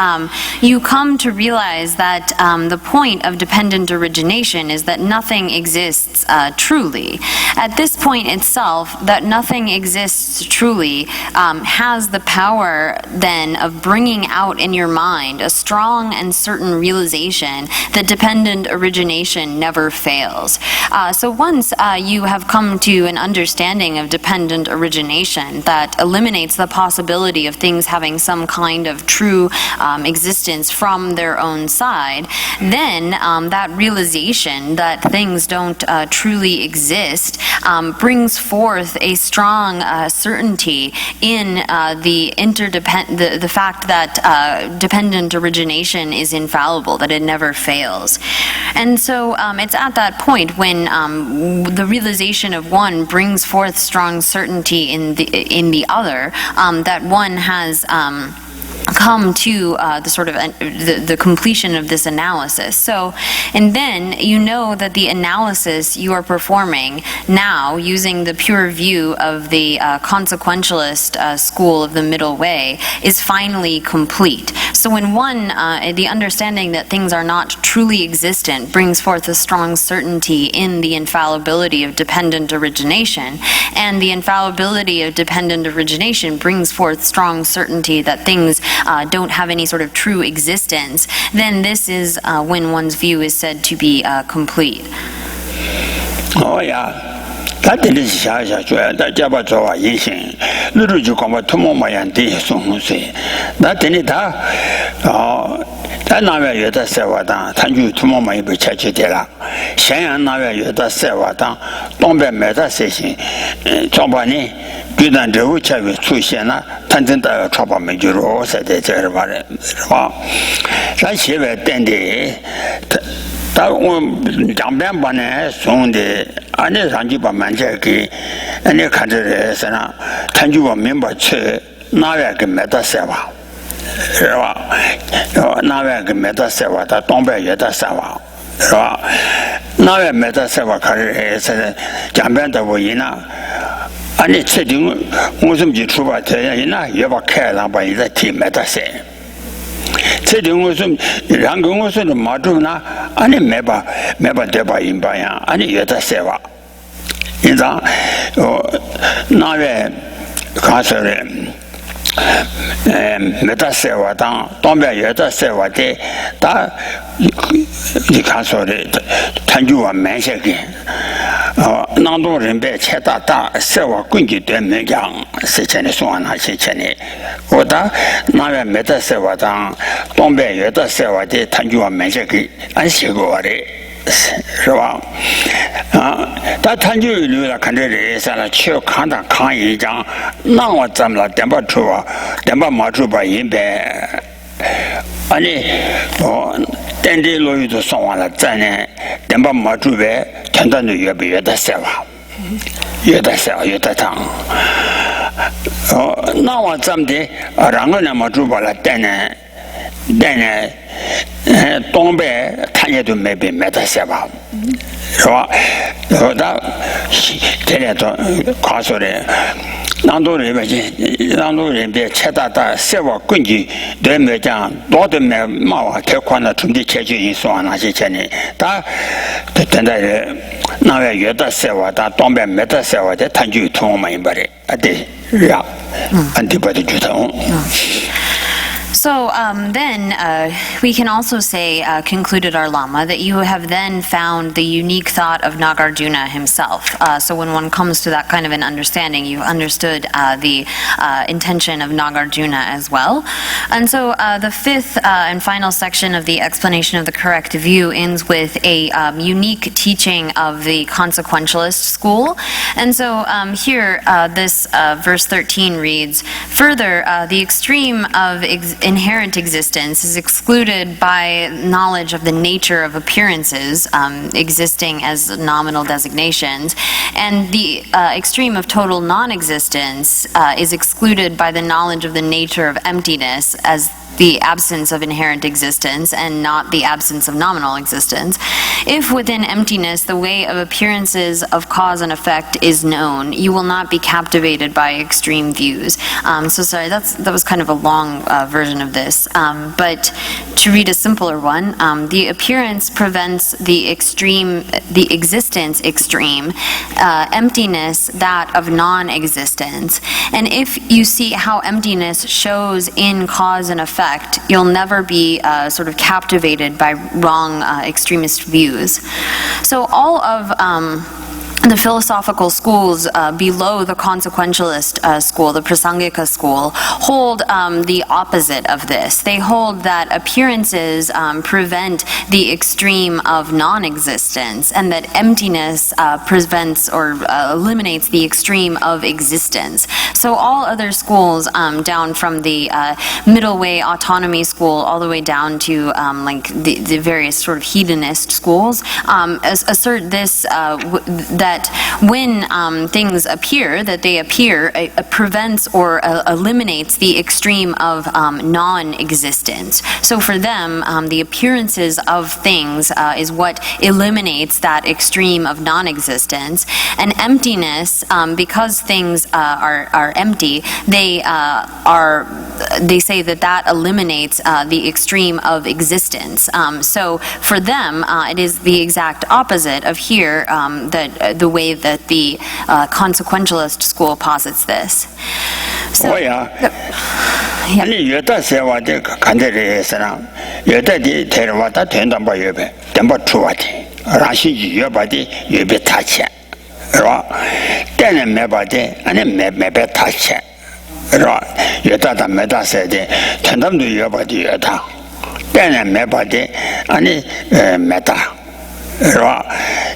you come to realize that the point of dependent origination is that nothing exists truly. At this point itself, that nothing exists truly has the power then of bringing out in your mind a strong and certain realization that dependent origination never fails. So once you have come to an understanding of dependent origination that eliminates the possibility of things having some kind of true existence from their own side, then that realization that things don't truly exist brings forth a strong certainty in the fact that dependent origination is infallible, that it never fails. And so it's at that point when the realization of one brings forth strong certainty in the other, that one has come to the sort of the completion of this analysis. So, and then you know that the analysis you are performing now using the pure view of the consequentialist school of the middle way is finally complete. So when one, the understanding that things are not truly existent brings forth a strong certainty in the infallibility of dependent origination, and the infallibility of dependent origination brings forth strong certainty that things don't have any sort of true existence, then this is when one's view is said to be complete. Oh yeah. 他这里想想说，他家把做话也行，例如就讲把土木模样的送水，那这里他他那边有的塞瓦当，他就土木模样被拆去的了。咸阳那边有的塞瓦当，东边没得塞行，早把呢，就当这物前面出现了，他真的超把没就落塞的这个玩意是吧？咱西边等的，他我两边把呢送的。 安尼上去把满街给，安尼看着人身上，他就把明白出哪边给买到三万，是吧？哪边给买到三万，他东边也到3万，是吧？哪边买到3万，看着人是江边的我一拿，安尼确定我怎么就出发这样一拿，也把开了把一个提买到3。 这里我说，然后我说的马主呢，俺你没把对吧？银巴样，俺你也在塞瓦，你知道？那边看说的，没在塞瓦当，东边也在塞瓦的，他你看说的，他就往蛮些个。 那多人被切大大，塞瓦根据对没讲，是前的送那些钱的。我打那边没得塞瓦当，东边有的塞瓦的，他就往蛮些给俺写过的，是吧？他就留了看这人上了，去看他看一张，那我怎么了？点把出啊，点把马出把银呗。 安尼等的路都送完了，咱呢，等把马主呗，全到那越不越得塞哇，越得塞越得长。那我怎么的？然后呢，马主把了等呢，东北看见都没被买得塞哇，是吧？然后他天天都夸说的。 让多人别吃大大，塞瓦根据对没讲，多的没毛太宽了，从的切去因素啊那些钱呢，他现在人那边有的塞瓦，他东边没得塞瓦的，他就通没白的，对，是啊，俺这边的就通。So then we can also say, concluded our Lama, that you have then found the unique thought of Nagarjuna himself. So when one comes to that kind of an understanding, you've understood the intention of Nagarjuna as well. And so the fifth and final section of the explanation of the correct view ends with a unique teaching of the consequentialist school. And so here, this verse 13 reads, further, the extreme of inherent existence is excluded by knowledge of the nature of appearances existing as nominal designations, and the extreme of total non-existence is excluded by the knowledge of the nature of emptiness as the absence of inherent existence and not the absence of nominal existence. If within emptiness the way of appearances of cause and effect is known, you will not be captivated by extreme views. So sorry, that was kind of a long version of this. But to read a simpler one, the appearance prevents the existence extreme, emptiness that of non-existence. And if you see how emptiness shows in cause and effect, you'll never be sort of captivated by wrong extremist views. So all of the philosophical schools below the consequentialist school, the Prasangika school, hold the opposite of this. They hold that appearances prevent the extreme of non-existence, and that emptiness prevents or eliminates the extreme of existence. So all other schools, down from the middle way autonomy school all the way down to like the various sort of hedonist schools, assert this that when things appear, that they appear, prevents or eliminates the extreme of non-existence. So for them, the appearances of things is what eliminates that extreme of non-existence. And emptiness, because things are empty, they say that eliminates the extreme of existence. So for them, it is the exact opposite of here, that the way that the consequentialist school posits this. So, 아니 여다 세와데 간데레스나 여다디 데려와다 된다바 예배 된바 추와디 라시 예바디 예배 타체 라 때네 메바데 아니 메베 타체 라 여다다 메다세데 된담도 예바디 여다 때네 메바데 아니 메다 라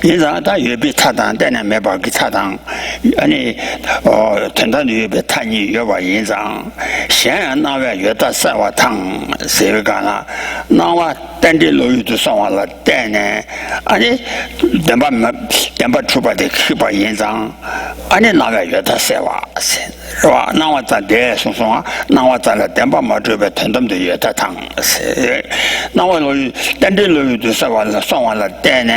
인자다 예비 차단 때는 매바기 차단 아니 된다는 예비 탄이 여바 인장 현안 나와 여다 사와탕 세가나 나와 땡딜로유도 상와라 때네 아니 담바 추바데 키바 인장 아니 나와 여다 세와 라 나와 자데 송송아 나와 자라 담바 마드베 텐담도 여다 탕 나와 땡딜로유도 사와라 상와라 때네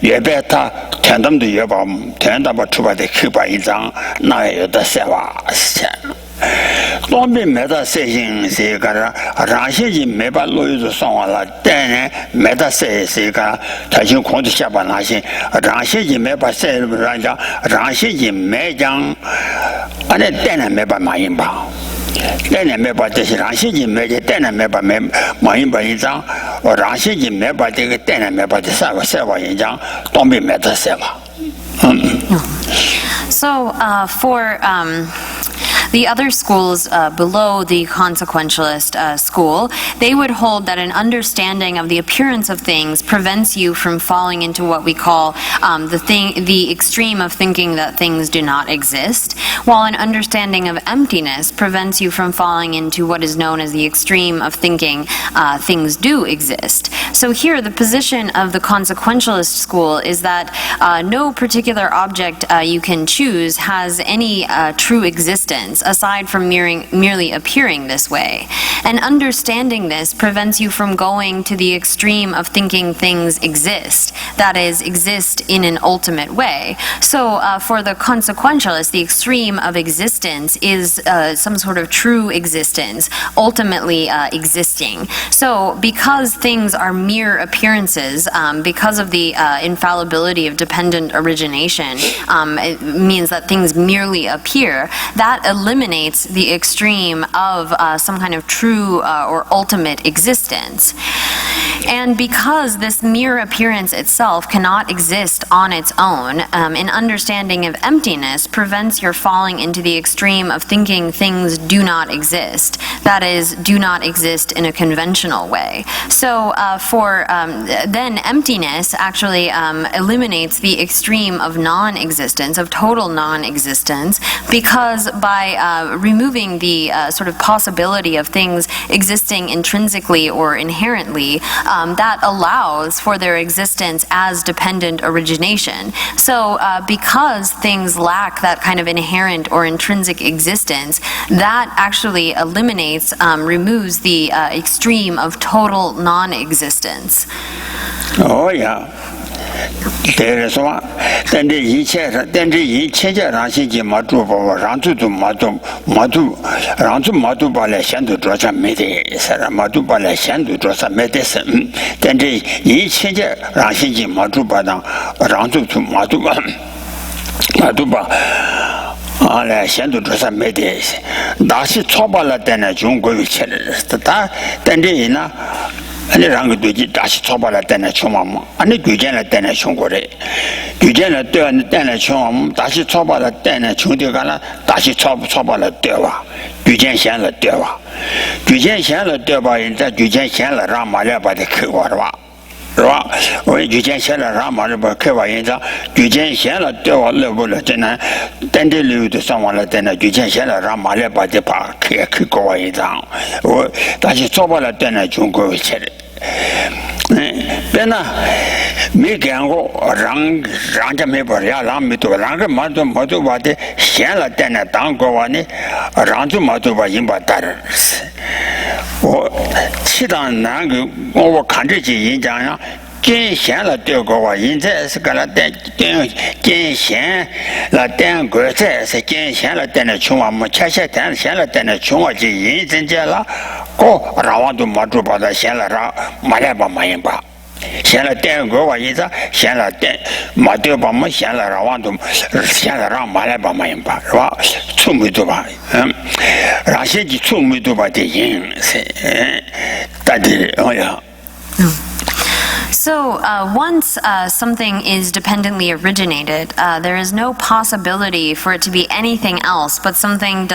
예배타 텐담도 예바 텐담바 추바데 키바 인장 나에 여다 세와 또미 메다 세신 세가라 라시지 메바 로유도 상와라 때네 메다 세가 다시 공도 샤바 나시 라시지 메바 세라자 라시지 메장 안에 때네 메바 마인바 때네 메바 대시 라시지 메제 때네 메바 마인바 인장 라시지 메바 되게 때네 메바 사와 세와 인장 또미 메다 세와 So for the other schools below the consequentialist school, they would hold that an understanding of the appearance of things prevents you from falling into what we call the extreme of thinking that things do not exist, while an understanding of emptiness prevents you from falling into what is known as the extreme of thinking things do exist. So here, the position of the consequentialist school is that no particular object you can choose has any true existence aside from merely appearing this way. And understanding this prevents you from going to the extreme of thinking things exist, that is, exist in an ultimate way. So for the consequentialist, the extreme of existence is some sort of true existence, ultimately existing. So because things are mere appearances, because of the infallibility of dependent origination, it means that things merely appear, that eliminates the extreme of some kind of true or ultimate existence. And because this mere appearance itself cannot exist on its own, an understanding of emptiness prevents your falling into the extreme of thinking things do not exist, that is, do not exist in a conventional way. So then emptiness actually eliminates eliminates the extreme of non-existence, of total non-existence, because by removing the sort of possibility of things existing intrinsically or inherently, that allows for their existence as dependent origination. So because things lack that kind of inherent or intrinsic existence, that actually eliminates, removes the extreme of total non-existence. Oh yeah. 这个说，但这一切是，但这一切叫让心经马住把让住都马住让住马住把来先都做上没得是了，马住把来先都做上没得是，但这一切叫让心经马住把让住都马住把来先都做上没得是，那是错把了但呢中国有钱的，但这人呢。 아니 랑그 되지 다시 쳐봐라 때나 총맘 아니 규제나 때나 총고래 규제나 때나 총맘 다시 쳐봐라 때나 총대가나 다시 쳐봐라 때와 규제 현了때와 규제 현了때와 인자 규제 현了让马来把的去过是吧是吧我규제 현了让马来把去过인자 규제 현了때와了不了真的但这里的上完了在那규제 현了让马来把的把去过인자我大家做不了在那中国去的 别呢，没见过让家没把呀，让没多，让个马都把的闲了在那当国王呢，让就马都把人把打人死。我其他那个我看这些人讲呀。 见闲了对个话，现在是个了见闲了等国在是见闲了等那穷啊，么前些等闲了等那穷啊，就人真见了，个让我都没住把他闲了让马来把马人把，闲了等国话，现在闲了等马对把么闲了让我都闲了让马来把马人把是吧？聪明多吧，让些就聪明多吧的人是，大的哎呀。So once something is dependently originated, there is no possibility for it to be anything else but something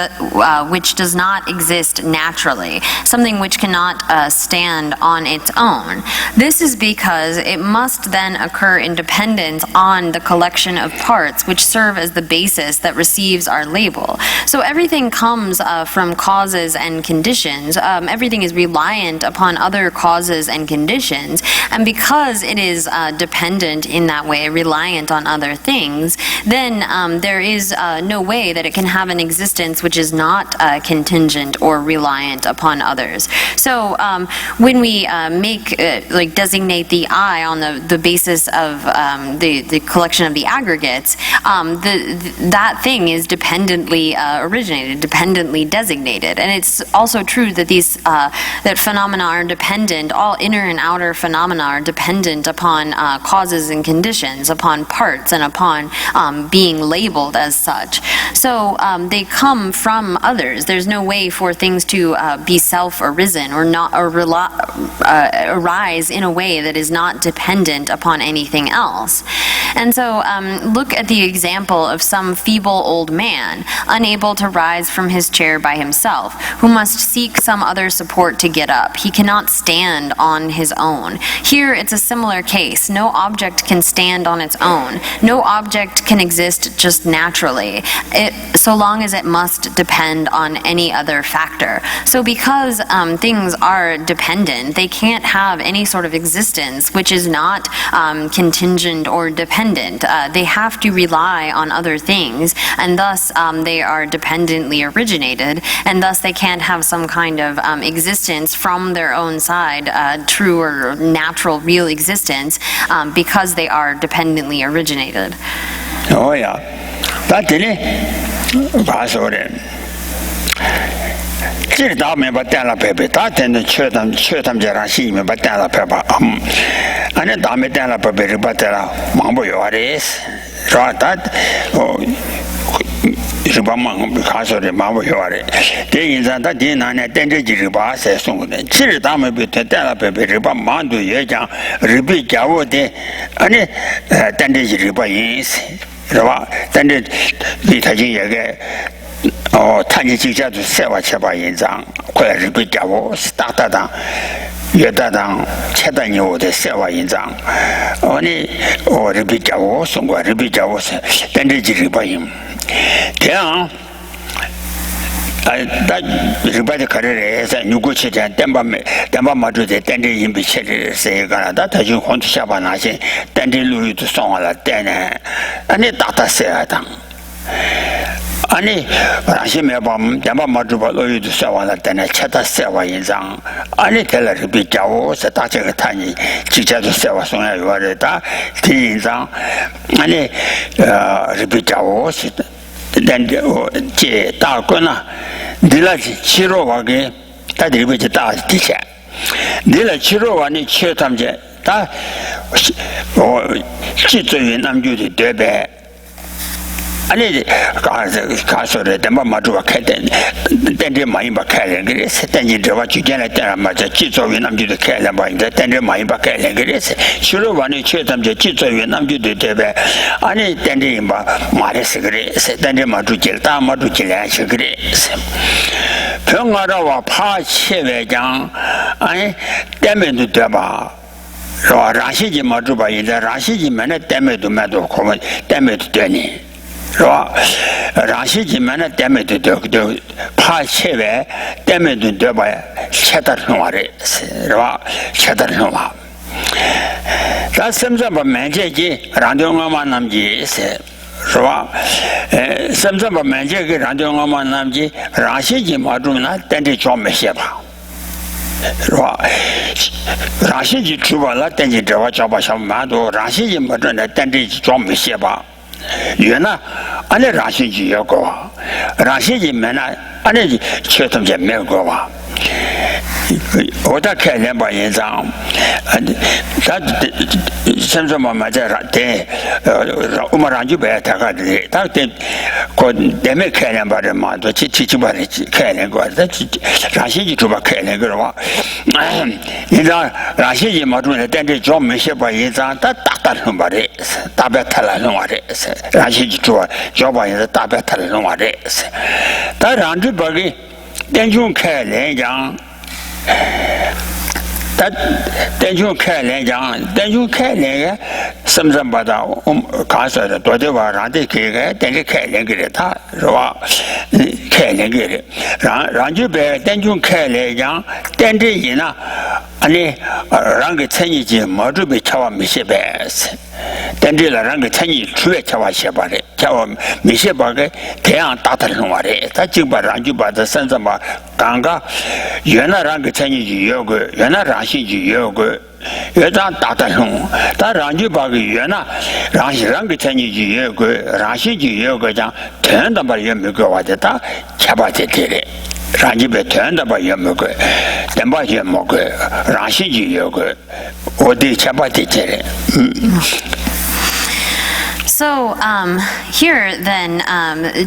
which does not exist naturally, something which cannot stand on its own. This is because it must then occur in dependence on the collection of parts which serve as the basis that receives our label. So everything comes from causes and conditions. Everything is reliant upon other causes and conditions, and because it is dependent in that way, reliant on other things, then there is no way that it can have an existence which is not contingent or reliant upon others. So when we like designate the I on the basis of the collection of the aggregates, that thing is dependently originated, dependently designated, and it's also true that these that phenomena are dependent. All inner and outer phenomena are dependent upon causes and conditions, upon parts, and upon being labeled as such. So they come from others. There's no way for things to be self-arisen or not or arise in a way that is not dependent upon anything else. And so look at the example of some feeble old man, unable to rise from his chair by himself, who must seek some other support to get up. He cannot stand on his own. Here it's a similar case. No object can stand on its own. No object can exist just naturally, so long as it must depend on any other factor. So because things are dependent, they can't have any sort of existence which is not contingent or dependent. They have to rely on other things, and thus they are dependently originated, and thus they can't have some kind of existence from their own side, true or natural, real existence, because they are dependently originated. Oh yeah, that's it. That's all right. 这大没把带了白白，大真的缺他们家让心里面把带了白白，俺这大没带了白白，这把带了忙不了的，是吧？他哦。是把忙看说的忙不了的，这因此他今年呢，等这几十把才送的，其实他们被他带了白白，这把忙都也讲，日本家务的，俺这等这几十把人是吧？等这李太金也个。哦，他你就叫做3万700人张，或者是被家务是大， 여다당 체단이 오대 세와 인장 아니 어르비자고 송과 르비자고 댄지리 바임 대양 다 리바데 카레에서 누구치자 땜바 마주데 댄지 임비체를 세가다 다시 혼자 샤바나시 댄지 루이도 송하라 댄네 아니 따따세야당 아니 라시메 밤 땜바 마주바 루이도 세와라 댄네 차다 세와 인장 아니 텔레비 자오 세다체가 타니 지자도 세와 송야 요래다 디인장 아니 리비자오 댄지 제 다거나 딜라지 치료하게 다 들이베지 다 디체 딜라 치료하니 치료탐제 다 지저인 남주의 대배 아니 가서래 담바 마주가开된 댄지 많이 박해래 그래서 댄지 저와 주견에 따라 맞아 지저인 남주의开래 봐인데 댄지 많이 박해래 그래서 치료하니 치료탐제 지저인 남주의 대배 아니 댄지 뭐 말해서 그래서 댄지 마주질 다 마주질 하시 그래서 평화라와 파체외장 아니 때문에도 돼봐 라시지 마주봐 이제 라시지면은 때문에도 매도 고면 때문에도 되니 라시지면은 때문에도 되고 파체외 때문에도 돼봐 체다는 말이 체다는 말 다 섬섬바 매제지 란동어만 남지是吧？什么买这个让对我们那么的让些金马中呢，但是装没些吧，是吧？让些金出吧了，但是这话叫把小蛮多，让些金马中呢，但是装没些吧。原来俺那让些金要高，让些金买呢，俺那缺东西没有高吧。我在开两把烟章，他什么嘛在对，我们让就白他个的，他对，过对面开两把的嘛，都七把的开两个，他让些就把开两个了嘛，你知道让些嘛中的，但是专门些把烟章，他大什么的，大白他来什么的，让些就专把烟大白他来什么的，他让这把个。电就开两张，电就开两张，电就开两个，什么把它我刚说的多的话，让他给个电就开两个的，他是吧？开两个的，让就把电就开两张，电这一呢，俺呢让个参议局没准备吃完没些白吃。但这了，让个参议出来吃完些吧的，吃完没些吧个太阳大太阳话的，他就把让就把这身上吧，刚刚原来让个参议局有个，原来让县局有个，原来大太阳，他让就把个原来让个参议局有个，让县局有个讲，全都把原没个话的，他吃吧这这的。让你别全都把原没个，等把原没个，让县局有个，我得吃吧这这的，So here then,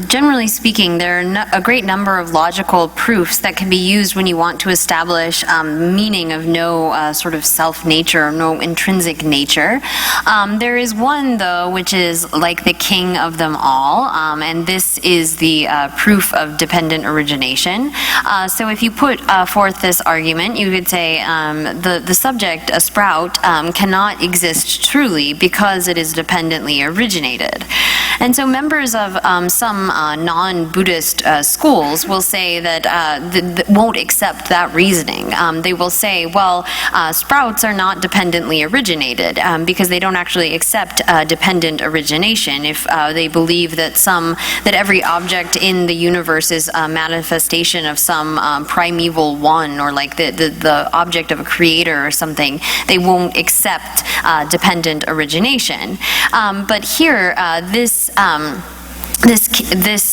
generally speaking, there are a great number of logical proofs that can be used when you want to establish meaning of no sort of self-nature or no intrinsic nature. There is one, though, which is like the king of them all, and this is the proof of dependent origination. So if you put forth this argument, you could say the subject, a sprout, cannot exist truly because it is dependently originated. And so members of some non-Buddhist schools will say that won't accept that reasoning. They will say, well, sprouts are not dependently originated because they don't actually accept dependent origination if they believe that every object in the universe is a manifestation of some primeval one or like the object of a creator or something. They won't accept dependent origination. But here, this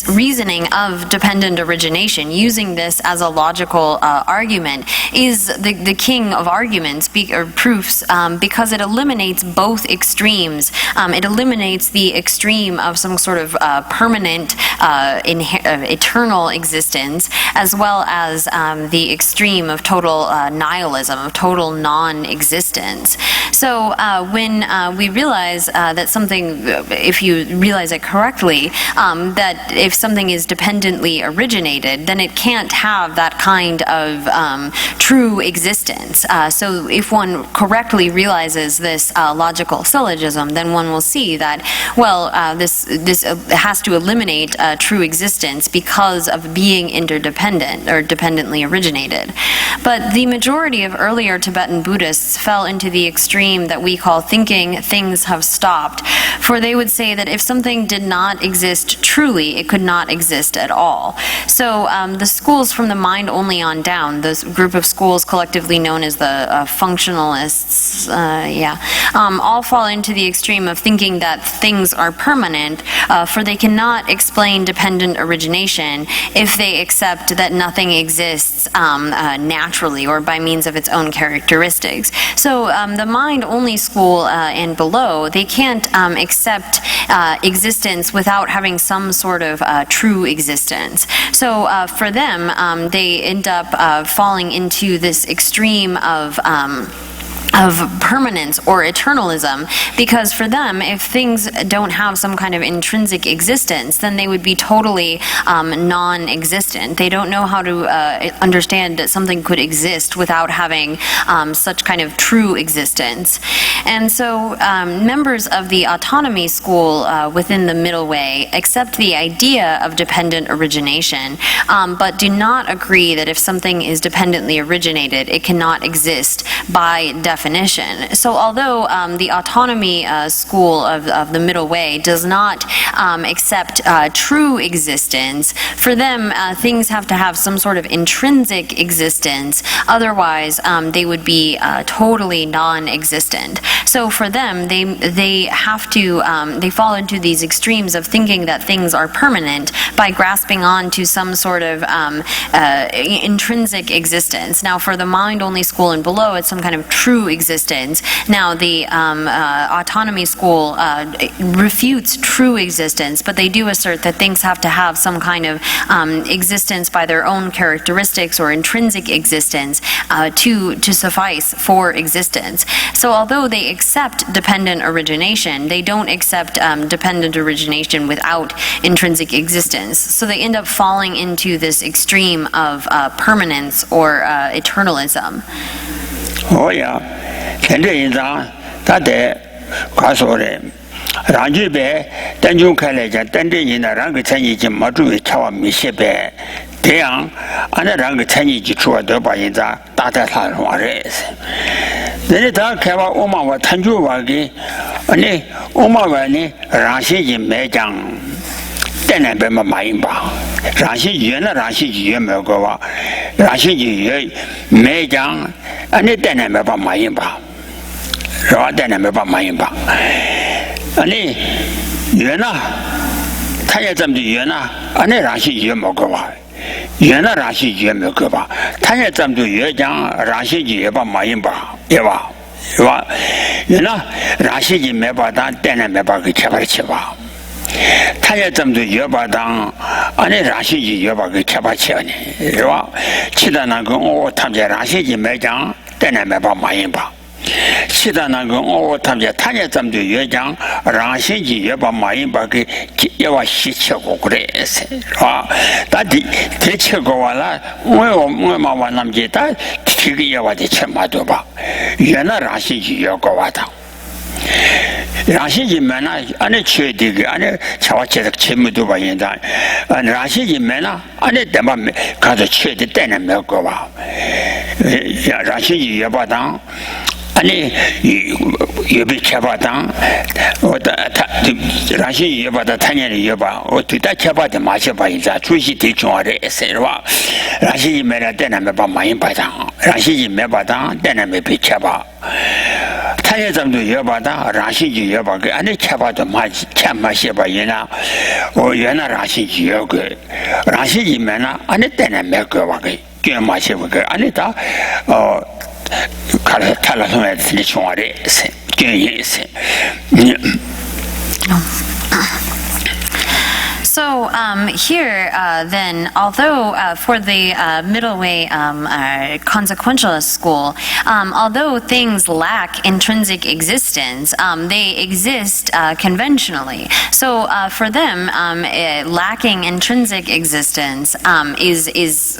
reasoning of dependent origination, using this as a logical argument, is the king of arguments or proofs because it eliminates both extremes. It eliminates the extreme of some sort of permanent, eternal existence, as well as the extreme of total nihilism, of total non-existence. So when we realize that something, if you realize it correctly, that if something is dependently originated, then it can't have that kind of true existence. So if one correctly realizes this logical syllogism, then one will see that, well, this has to eliminate true existence because of being interdependent or dependently originated. But the majority of earlier Tibetan Buddhists fell into the extreme that we call thinking things have stopped, for they would say that if something did not exist truly, it could not exist at all. So the schools from the mind only on down, this group of schools collectively known as the functionalists, all fall into the extreme of thinking that things are permanent, for they cannot explain dependent origination if they accept that nothing exists naturally or by means of its own characteristics. So the mind-only school and below, they can't accept existence without having some sort of true existence. So for them, they end up falling into this extreme of permanence or eternalism, because for them, if things don't have some kind of intrinsic existence, then they would be totally non-existent. They don't know how to understand that something could exist without having such kind of true existence. And so members of the autonomy school within the middle way accept the idea of dependent origination, but do not agree that if something is dependently originated, it cannot exist by definition. So although the autonomy school of the middle way does not accept true existence, for them things have to have some sort of intrinsic existence, otherwise they would be totally non-existent. So for them, they have to, they fall into these extremes of thinking that things are permanent by grasping on to some sort of intrinsic existence. Now for the mind-only school and below, it's some kind of true existence. Now the autonomy school refutes true existence, but they do assert that things have to have some kind of existence by their own characteristics or intrinsic existence to suffice for existence. So although they accept dependent origination, they don't accept dependent origination without intrinsic existence. So they end up falling into this extreme of permanence or eternalism. Oh yeah. 现在人上，他得话说的，让这边单纯开来讲，单这人呢，让个参与就没注意，千万没写白。这样，俺那让个参与就出来都把人家打在他上来是。人家他开发我嘛，我谈就话给，呢，我嘛话呢，让些人没讲。在那边嘛买一把，让些鱼呢，让些鱼没个话，让些鱼没讲，俺那在那边把买一把，是吧？在那边把买一把，俺那鱼呢，他也这么的鱼呢，俺那让些鱼没个话，鱼呢让些鱼没个吧，他也这么的鱼讲，让些鱼把买一把，对吧？是吧？鱼呢，让些鱼没把当，在那边把给切吧切吧。他也这么多月把当，俺那让些月把给切吧切呢，是吧？其他那个他们家让些没讲，在那边把买一把。其他那个他们家他也这么多月讲，让些月把买一把给也把洗切过来是吧？但他切过完了，我嘛往那么去，他这个也把的切嘛多吧，原来让些月过完的。让些人们呢，俺那缺这个，俺那吃话吃的吃没多吧现在，让些人们呢，俺那怎么没看着缺的在那没过吧？让些人也把当，俺那也被吃把当，我他让些也把他参加的也把，我对他吃把的马些把现在出去最重要的是吧？让些人们呢在那没把马人把当，让些人没把当在那没被吃把。他也这么多月吧，他让些月吧，给俺那切吧的嘛，切嘛些吧人呢，我原来让些月给，让些人们呢，俺那在那没给吧给，捐嘛些吧给，俺那他看了从来是穷的是，捐也是， So here, then, although for the middle way consequentialist school, although things lack intrinsic existence, they exist conventionally. So for them, lacking intrinsic existence is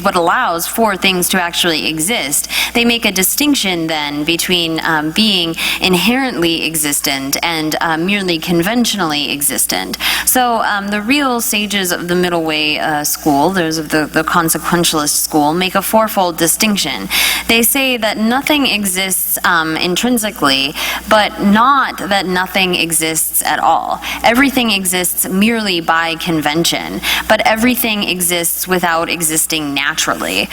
what allows for things to actually exist. They make a distinction then between being inherently existent and merely conventionally existent. So the real sages of the middle way school, those of the consequentialist school, make a fourfold distinction. They say that nothing exists intrinsically, but not that nothing exists at all. Everything exists merely by convention, but everything exists without existing naturally.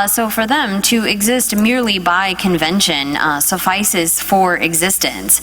So for them, to exist merely by convention suffices for existence.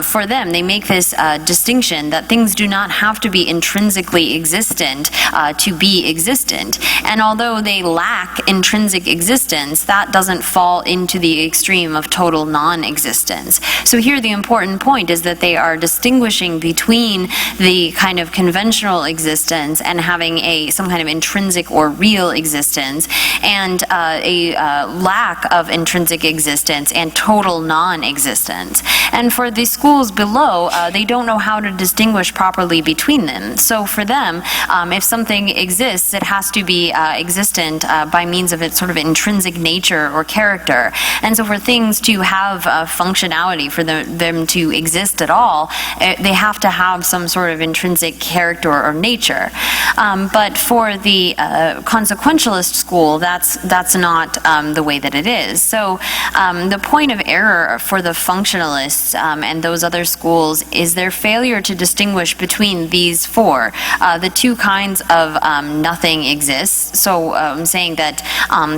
For them, they make this distinction that things do not have to be intrinsically existent to be existent. And although they lack intrinsic existence, that doesn't fall into the extreme of total non-existence. So here the important point is that they are distinguishing between the kind of conventional existence and having some kind of intrinsic or real existence, and a lack of intrinsic existence and total non-existence. And for the schools below, they don't know how to distinguish properly between them. So for them, if something exists, it has to be existent by means of its sort of intrinsic nature or character. And so for things to have functionality, for them to exist at all, they have to have some sort of intrinsic character or nature. But for the consequentialist school, that's not the way that it is. So the point of error for the functionalists and those other schools is their failure to distinguish between these four. The two kinds of nothing exists. So saying that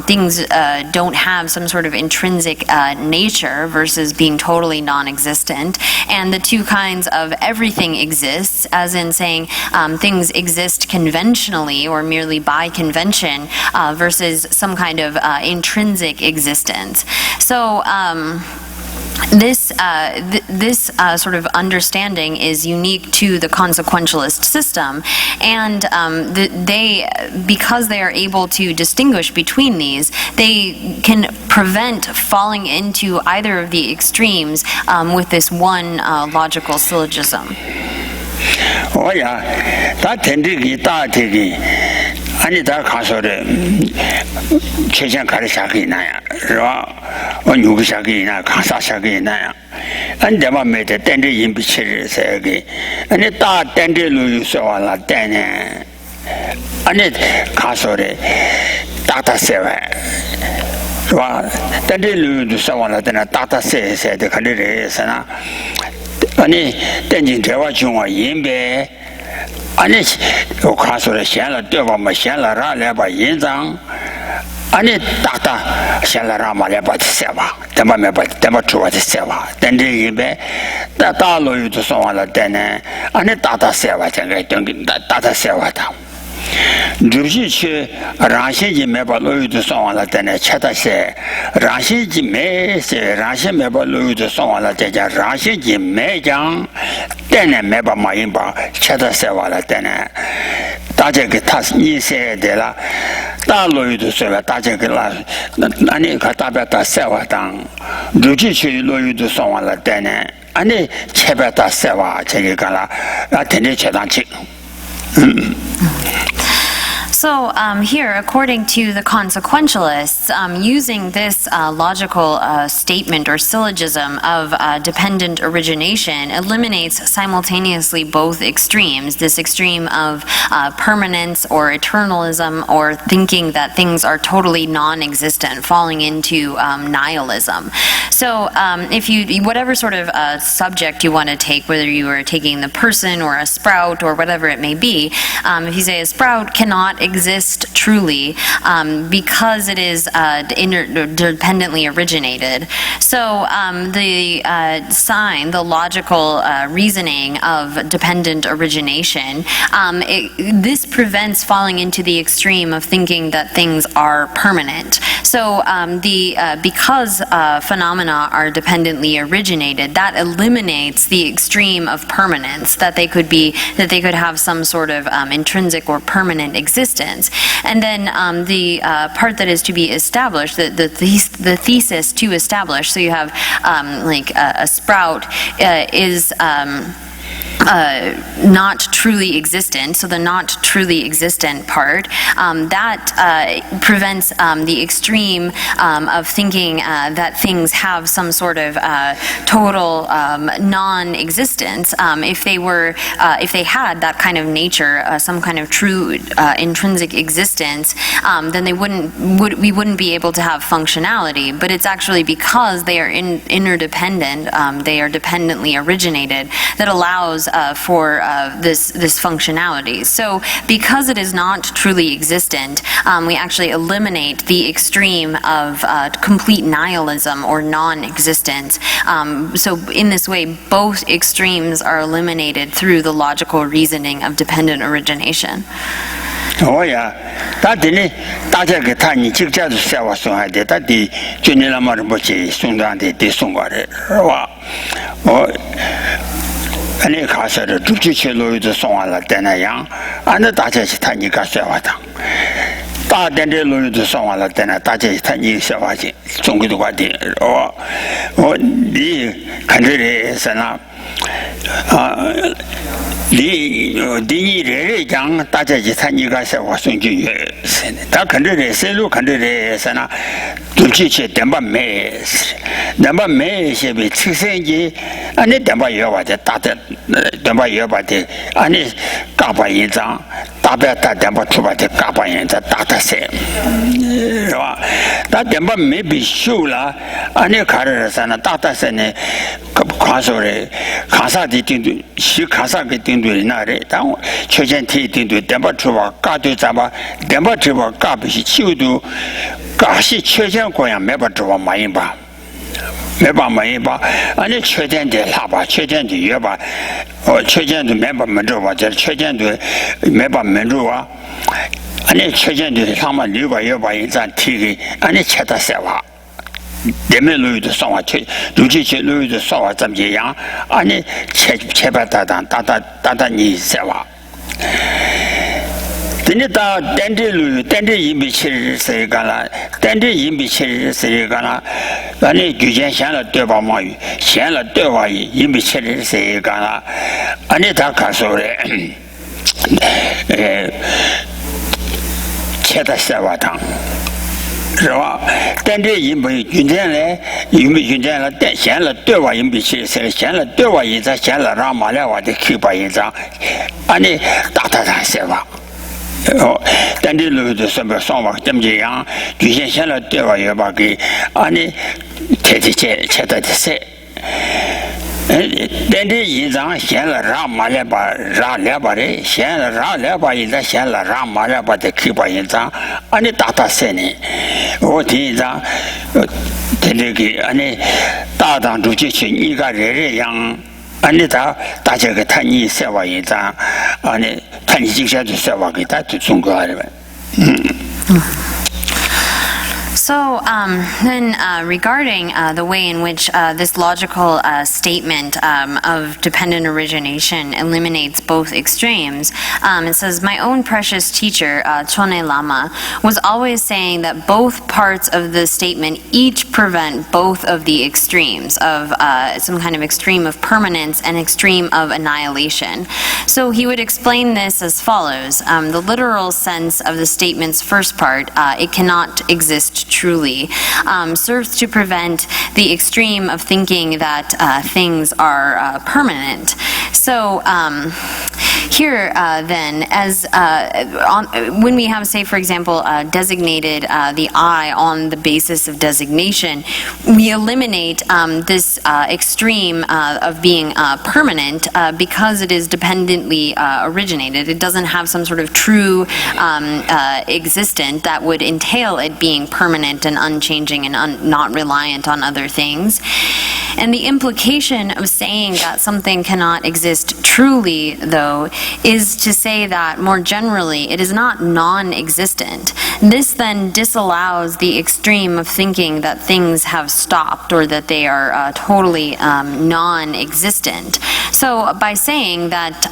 things don't have some sort of intrinsic nature versus being totally non-existent. And the two kinds of everything exists, as in saying things exist conventionally or merely by convention versus some kind of intrinsic existence. So this sort of understanding is unique to the consequentialist system, and because they are able to distinguish between these, they can prevent falling into either of the extremes with this one logical syllogism. Oh yeah, that tendigi, that tigi, ani da kasore, chechen kare shaki na ya, ro, onyugi shaki na, kasa shaki na ya, ani dema mete tendi yimbi chiri segi, ani da tendi lu so wala tene, ani kasore, tata sewa. ro, tendi lu so wala tene tata se de kare re sana. 아니 땡진 대화 중화 인배 아니 가서를 샹라 되고 뭐 샹라라 내가 인장 아니 딱다 샹라라 말해 봐 주세요. 담아매 봐. 담아 줘 주세요. 땡진 인배 따따로유도 소화라 되네. 아니 따따 세와 제가 땡긴 따따 세와다. 주시치 라시지 메발로유도 소화라 되네. 차다세 라시지 메세 라시 메발로유도 소화라 되자 라시지 메장 되네 메바 마인바 차다세와라 되네. 다제게 타스 이세데라 다로유도 소화 다제게라 아니 가다베다 세와당 주시치 로유도 소화라 되네. 아니 체베다 세와 제게가라 아테네 체단치 So here, according to the consequentialists, using this logical statement or syllogism of dependent origination eliminates simultaneously both extremes, this extreme of permanence or eternalism or thinking that things are totally non-existent, falling into nihilism. So if you, whatever sort of subject you want to take, whether you are taking the person or a sprout or whatever it may be, if you say a sprout cannot exist truly because it is interdependently originated. So the logical reasoning of dependent origination, this prevents falling into the extreme of thinking that things are permanent. So because phenomena are dependently originated, that eliminates the extreme of permanence, that they could have some sort of intrinsic or permanent existence. And then the part that is to be established, the thesis to establish, so you have like a sprout is not truly existent, so the not truly existent part, that prevents the extreme of thinking that things have some sort of total non-existence. If they had that kind of nature, some kind of true intrinsic existence, then we wouldn't be able to have functionality. But it's actually because they are interdependent, they are dependently originated, that allows for this functionality. So because it is not truly existent, we actually eliminate the extreme of complete nihilism or non-existence. So in this way, both extremes are eliminated through the logical reasoning of dependent origination. Oh yeah, that didn't. That's a good time. You just say what's on it. That the general Marabuchi soon down the song got it. Oh. Any case of the Duchy the song like Denayang, and the Dutch Tiny Casavata. Da then they lose the song like Dana, Dutch Tiny Savati, Songi or the country is an the young Dutch Tiny Casa was soon. That country is a look under the Sana Duchy Demba Mays. Demba Mays should be 6 and the Demba Yova, the Tata Demba Yova, and his Kappa in Zang, Tabata Demba Tuba, the Kappa in the Tata say. That Demba may be Shula, and the Carras and a Tata Sene Consore, Casa did she Casa getting to Nare, down, Chechen Tea into Demba Tuba, Katu Zaba, Demba Tuba, Kapi, Chudu, Gashi Chechen Koya, Meba Tuba Maimba. Meba Maiba, and the Chechen de Laba, Chechen de Yoba, or Chechen to Meba Mendova, Chechen to Meba Mendua, and the Chechen to Sama Luba Yoba in Zan Tigi, and the Cheta Seva. The Melu the Sawa, Luji Lu the Sawa Zamjang, and the Chebata Tata Ni Seva. Tinita Dendi Imbichi Serigana, Dendi Imbichi Serigana, Lani Gujan Shana Deva Mai, Shana Deva Imbichi Serigana, Anita Casore Cheta Savatan. Dendi Imbi Junjane, Shana Deva Imbichi, Shana Deva is a Shana Ramala, the Cuba is a Ani Tata Seva. Then they lose the summer song of them young, you can shell a devil your buggy, Annie Cheta say. Then they use on Shell Ram Malaba, Ra Labare, Shell Ra Laba is the Shell Ram Malaba, the Cuba in Zan, and the Tata Sene. What is that? Telegi, and Tadan to Jichin, you got very young. Anita, Taja Tani Seva in Zan, and Tani Jisha to Seva to Sunga. So then regarding the way in which this logical statement of dependent origination eliminates both extremes, it says, my own precious teacher, Chone Lama, was always saying that both parts of the statement each prevent both of the extremes of some kind of extreme of permanence and extreme of annihilation. So he would explain this as follows. The literal sense of the statement's first part, it cannot exist truly, serves to prevent the extreme of thinking that things are permanent. So Here, then, when we have, say, for example, designated the I on the basis of designation, we eliminate this extreme of being permanent because it is dependently originated. It doesn't have some sort of true existence that would entail it being permanent and unchanging and not reliant on other things. And the implication of saying that something cannot exist truly, though, is to say that more generally it is not non-existent. This then disallows the extreme of thinking that things have stopped or that they are totally non-existent. So by saying that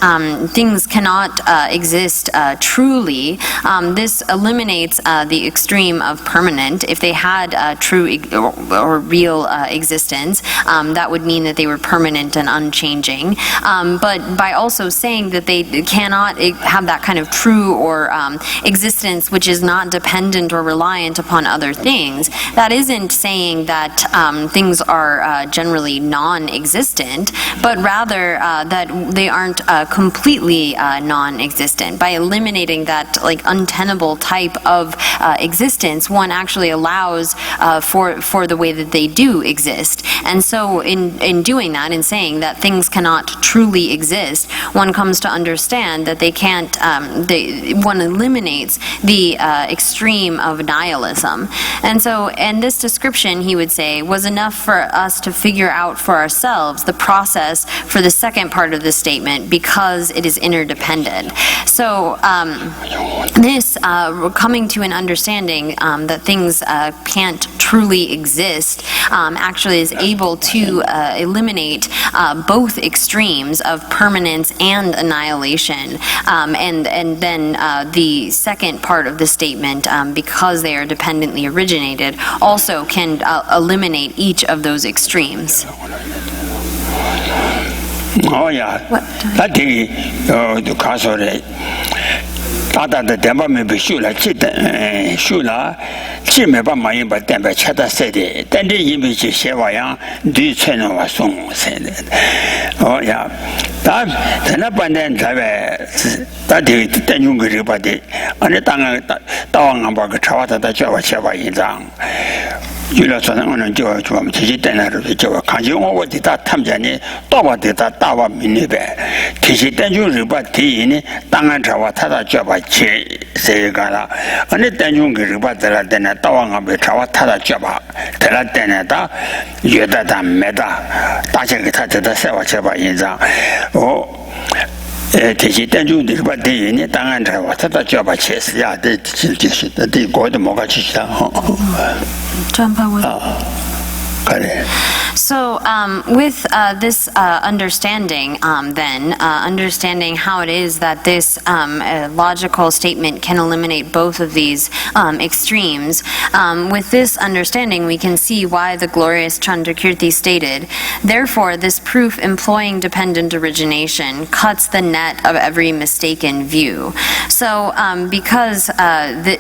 things cannot exist truly, this eliminates the extreme of permanent. If they had true or real existence, that would mean that they were permanent and unchanging. But by also saying that they cannot have that kind of true or existence which is not dependent or reliant upon other things, that isn't saying that things are generally non-existent, but rather that they aren't completely non-existent. By eliminating that untenable type of existence, one actually allows for the way that they do exist. And so in doing that, in saying that things cannot truly exist, one comes to understand that they can't, one eliminates the extreme of nihilism. And so, and this description, he would say, was enough for us to figure out for ourselves the process for the second part of the statement, because it is interdependent. So this coming to an understanding that things can't truly exist actually is able to eliminate both extremes of permanence and annihilation. And then the second part of the statement, because they are dependently originated, also can eliminate each of those extremes. Oh yeah. That the castle. Tata the Dema may be Shula, Shula, Chimeba Mayba Demba Chata said it. Then the image Shevaya, do channel was song said it. Oh yeah. That then up and then that is the young everybody. And the Tang about Chawata Java Sheva in Zang. You know, on George from Tijitan, can you over the Tamjani, Toba de Tawa Minibe, Tijitan, you rebati in Tangan Chawata Java Segala, and the Tanjung Ribatella than a Tawang of the Chawata Java, Telateneta, Yedata Meta, Tachakata Seva Cheva in Zang. Oh. Tijitanju Ribati in Tangan Chawata Java Chess, yeah, the God Mogachicha. So with this understanding, understanding how it is that this logical statement can eliminate both of these extremes, with this understanding we can see why the glorious Chandrakirti stated, "Therefore this proof employing dependent origination cuts the net of every mistaken view." So because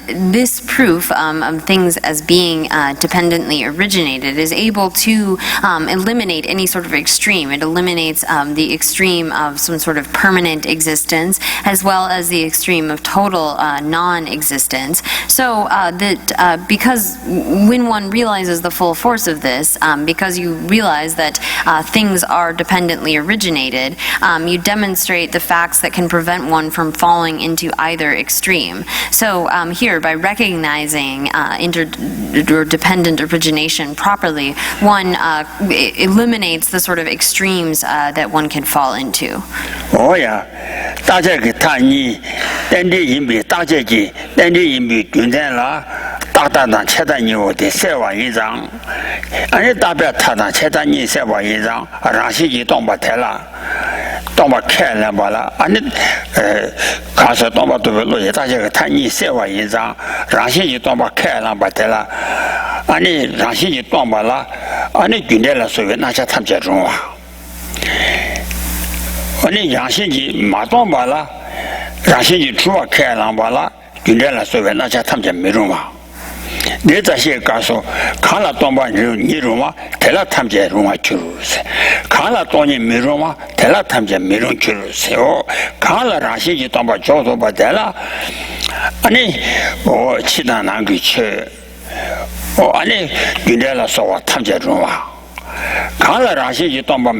this proof of things as being dependently originated is able to eliminate any sort of extreme. It eliminates the extreme of some sort of permanent existence, as well as the extreme of total non-existence. So that because when one realizes the full force of this, because you realize that things are dependently originated, you demonstrate the facts that can prevent one from falling into either extreme. So here, by recognizing interdependent origination properly, one eliminates the sort of extremes that one can fall into. Oh yeah, Tajaki Tani, then the imbi, Tajaki, then the imbi, Gundela, Tata Chetani, the Seva Izang, and the Tabia Tata Chetani Seva Izang, Rashi Tombatella, Tomba Kelabala, and Casa Tomba to the Tajaki Tani Seva Izang, Rashi Tomba Kelabatella, and Rashi Tombala, and the Gundela Sovinacha Tamjadroma. Only Yanshi Matambala, Rashi Chua Kelambala, Gundela Sovinacha Tamjamiruma. 내 자식의 가서 가라 돈바 니로마 텔라 탐제 로마 주세 가라 돈이 미로마 텔라 탐제 미론 주세요 가라 라시지 돈바 줘도 받달라 아니 치다난 그치 아니 윤달라서 탐제 로마 가라 라시지 돈바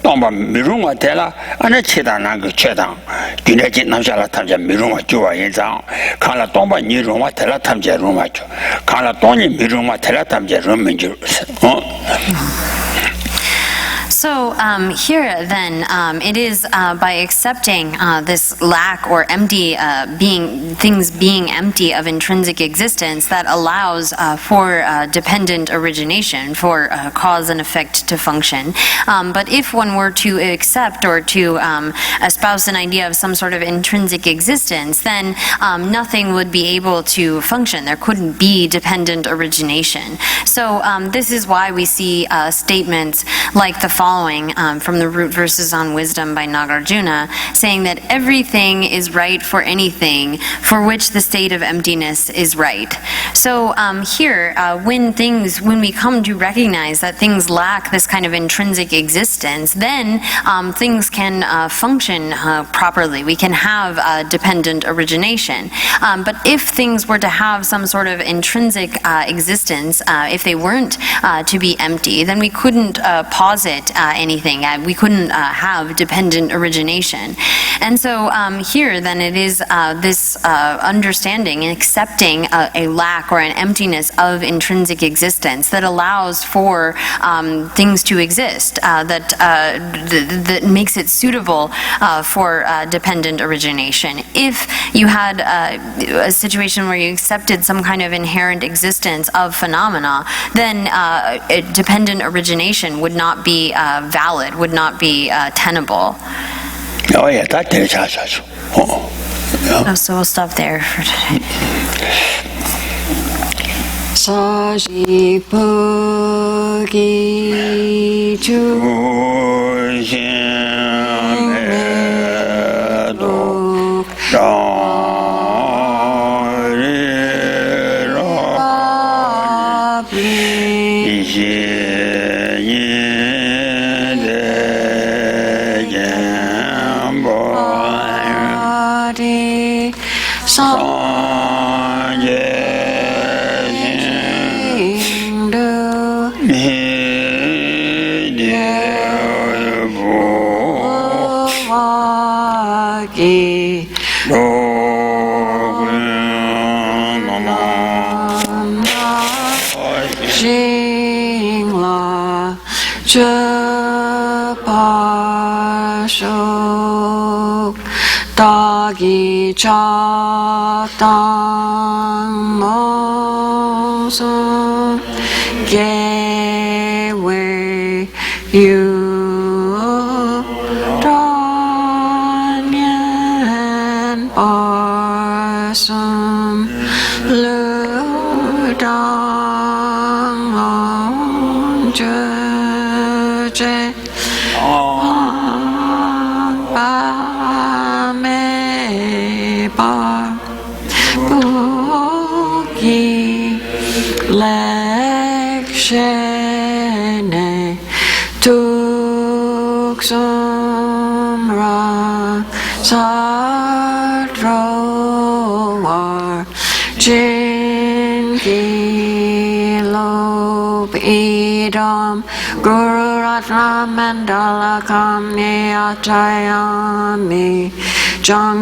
돈바 미롱아 되라 안에 치다난 그 최당 뒤내지 남자라 탐자 미롱아 좋아 인상 가라 돈바 니롱아 되라 탐자 로마 줘 가라 돈이 미롱아 되라 탐자 로민주 So here then, it is by accepting this lack or empty things being empty of intrinsic existence that allows for dependent origination, for cause and effect to function. But if one were to accept or to espouse an idea of some sort of intrinsic existence, then nothing would be able to function. There couldn't be dependent origination. So this is why we see statements like the following from the Root Verses on Wisdom by Nagarjuna, saying that everything is right for anything for which the state of emptiness is right. So here, when we come to recognize that things lack this kind of intrinsic existence, then things can function properly. We can have dependent origination. But if things were to have some sort of intrinsic existence, if they weren't to be empty, then we couldn't posit anything. We couldn't have dependent origination. And so here then it is this understanding and accepting a lack or an emptiness of intrinsic existence that allows for things to exist, that makes it suitable for dependent origination. If you had a situation where you accepted some kind of inherent existence of phenomena, then dependent origination would not be valid, would not be tenable. yeah, that's So we'll stop there for today. 사시부기 조심해도 닭이 작당 모습 계획 유라년 벌숨 르당 언제제 렉션에 뚝숨라 사로워 진기로 이름 구루라트라 만달라 감니 아차야미 정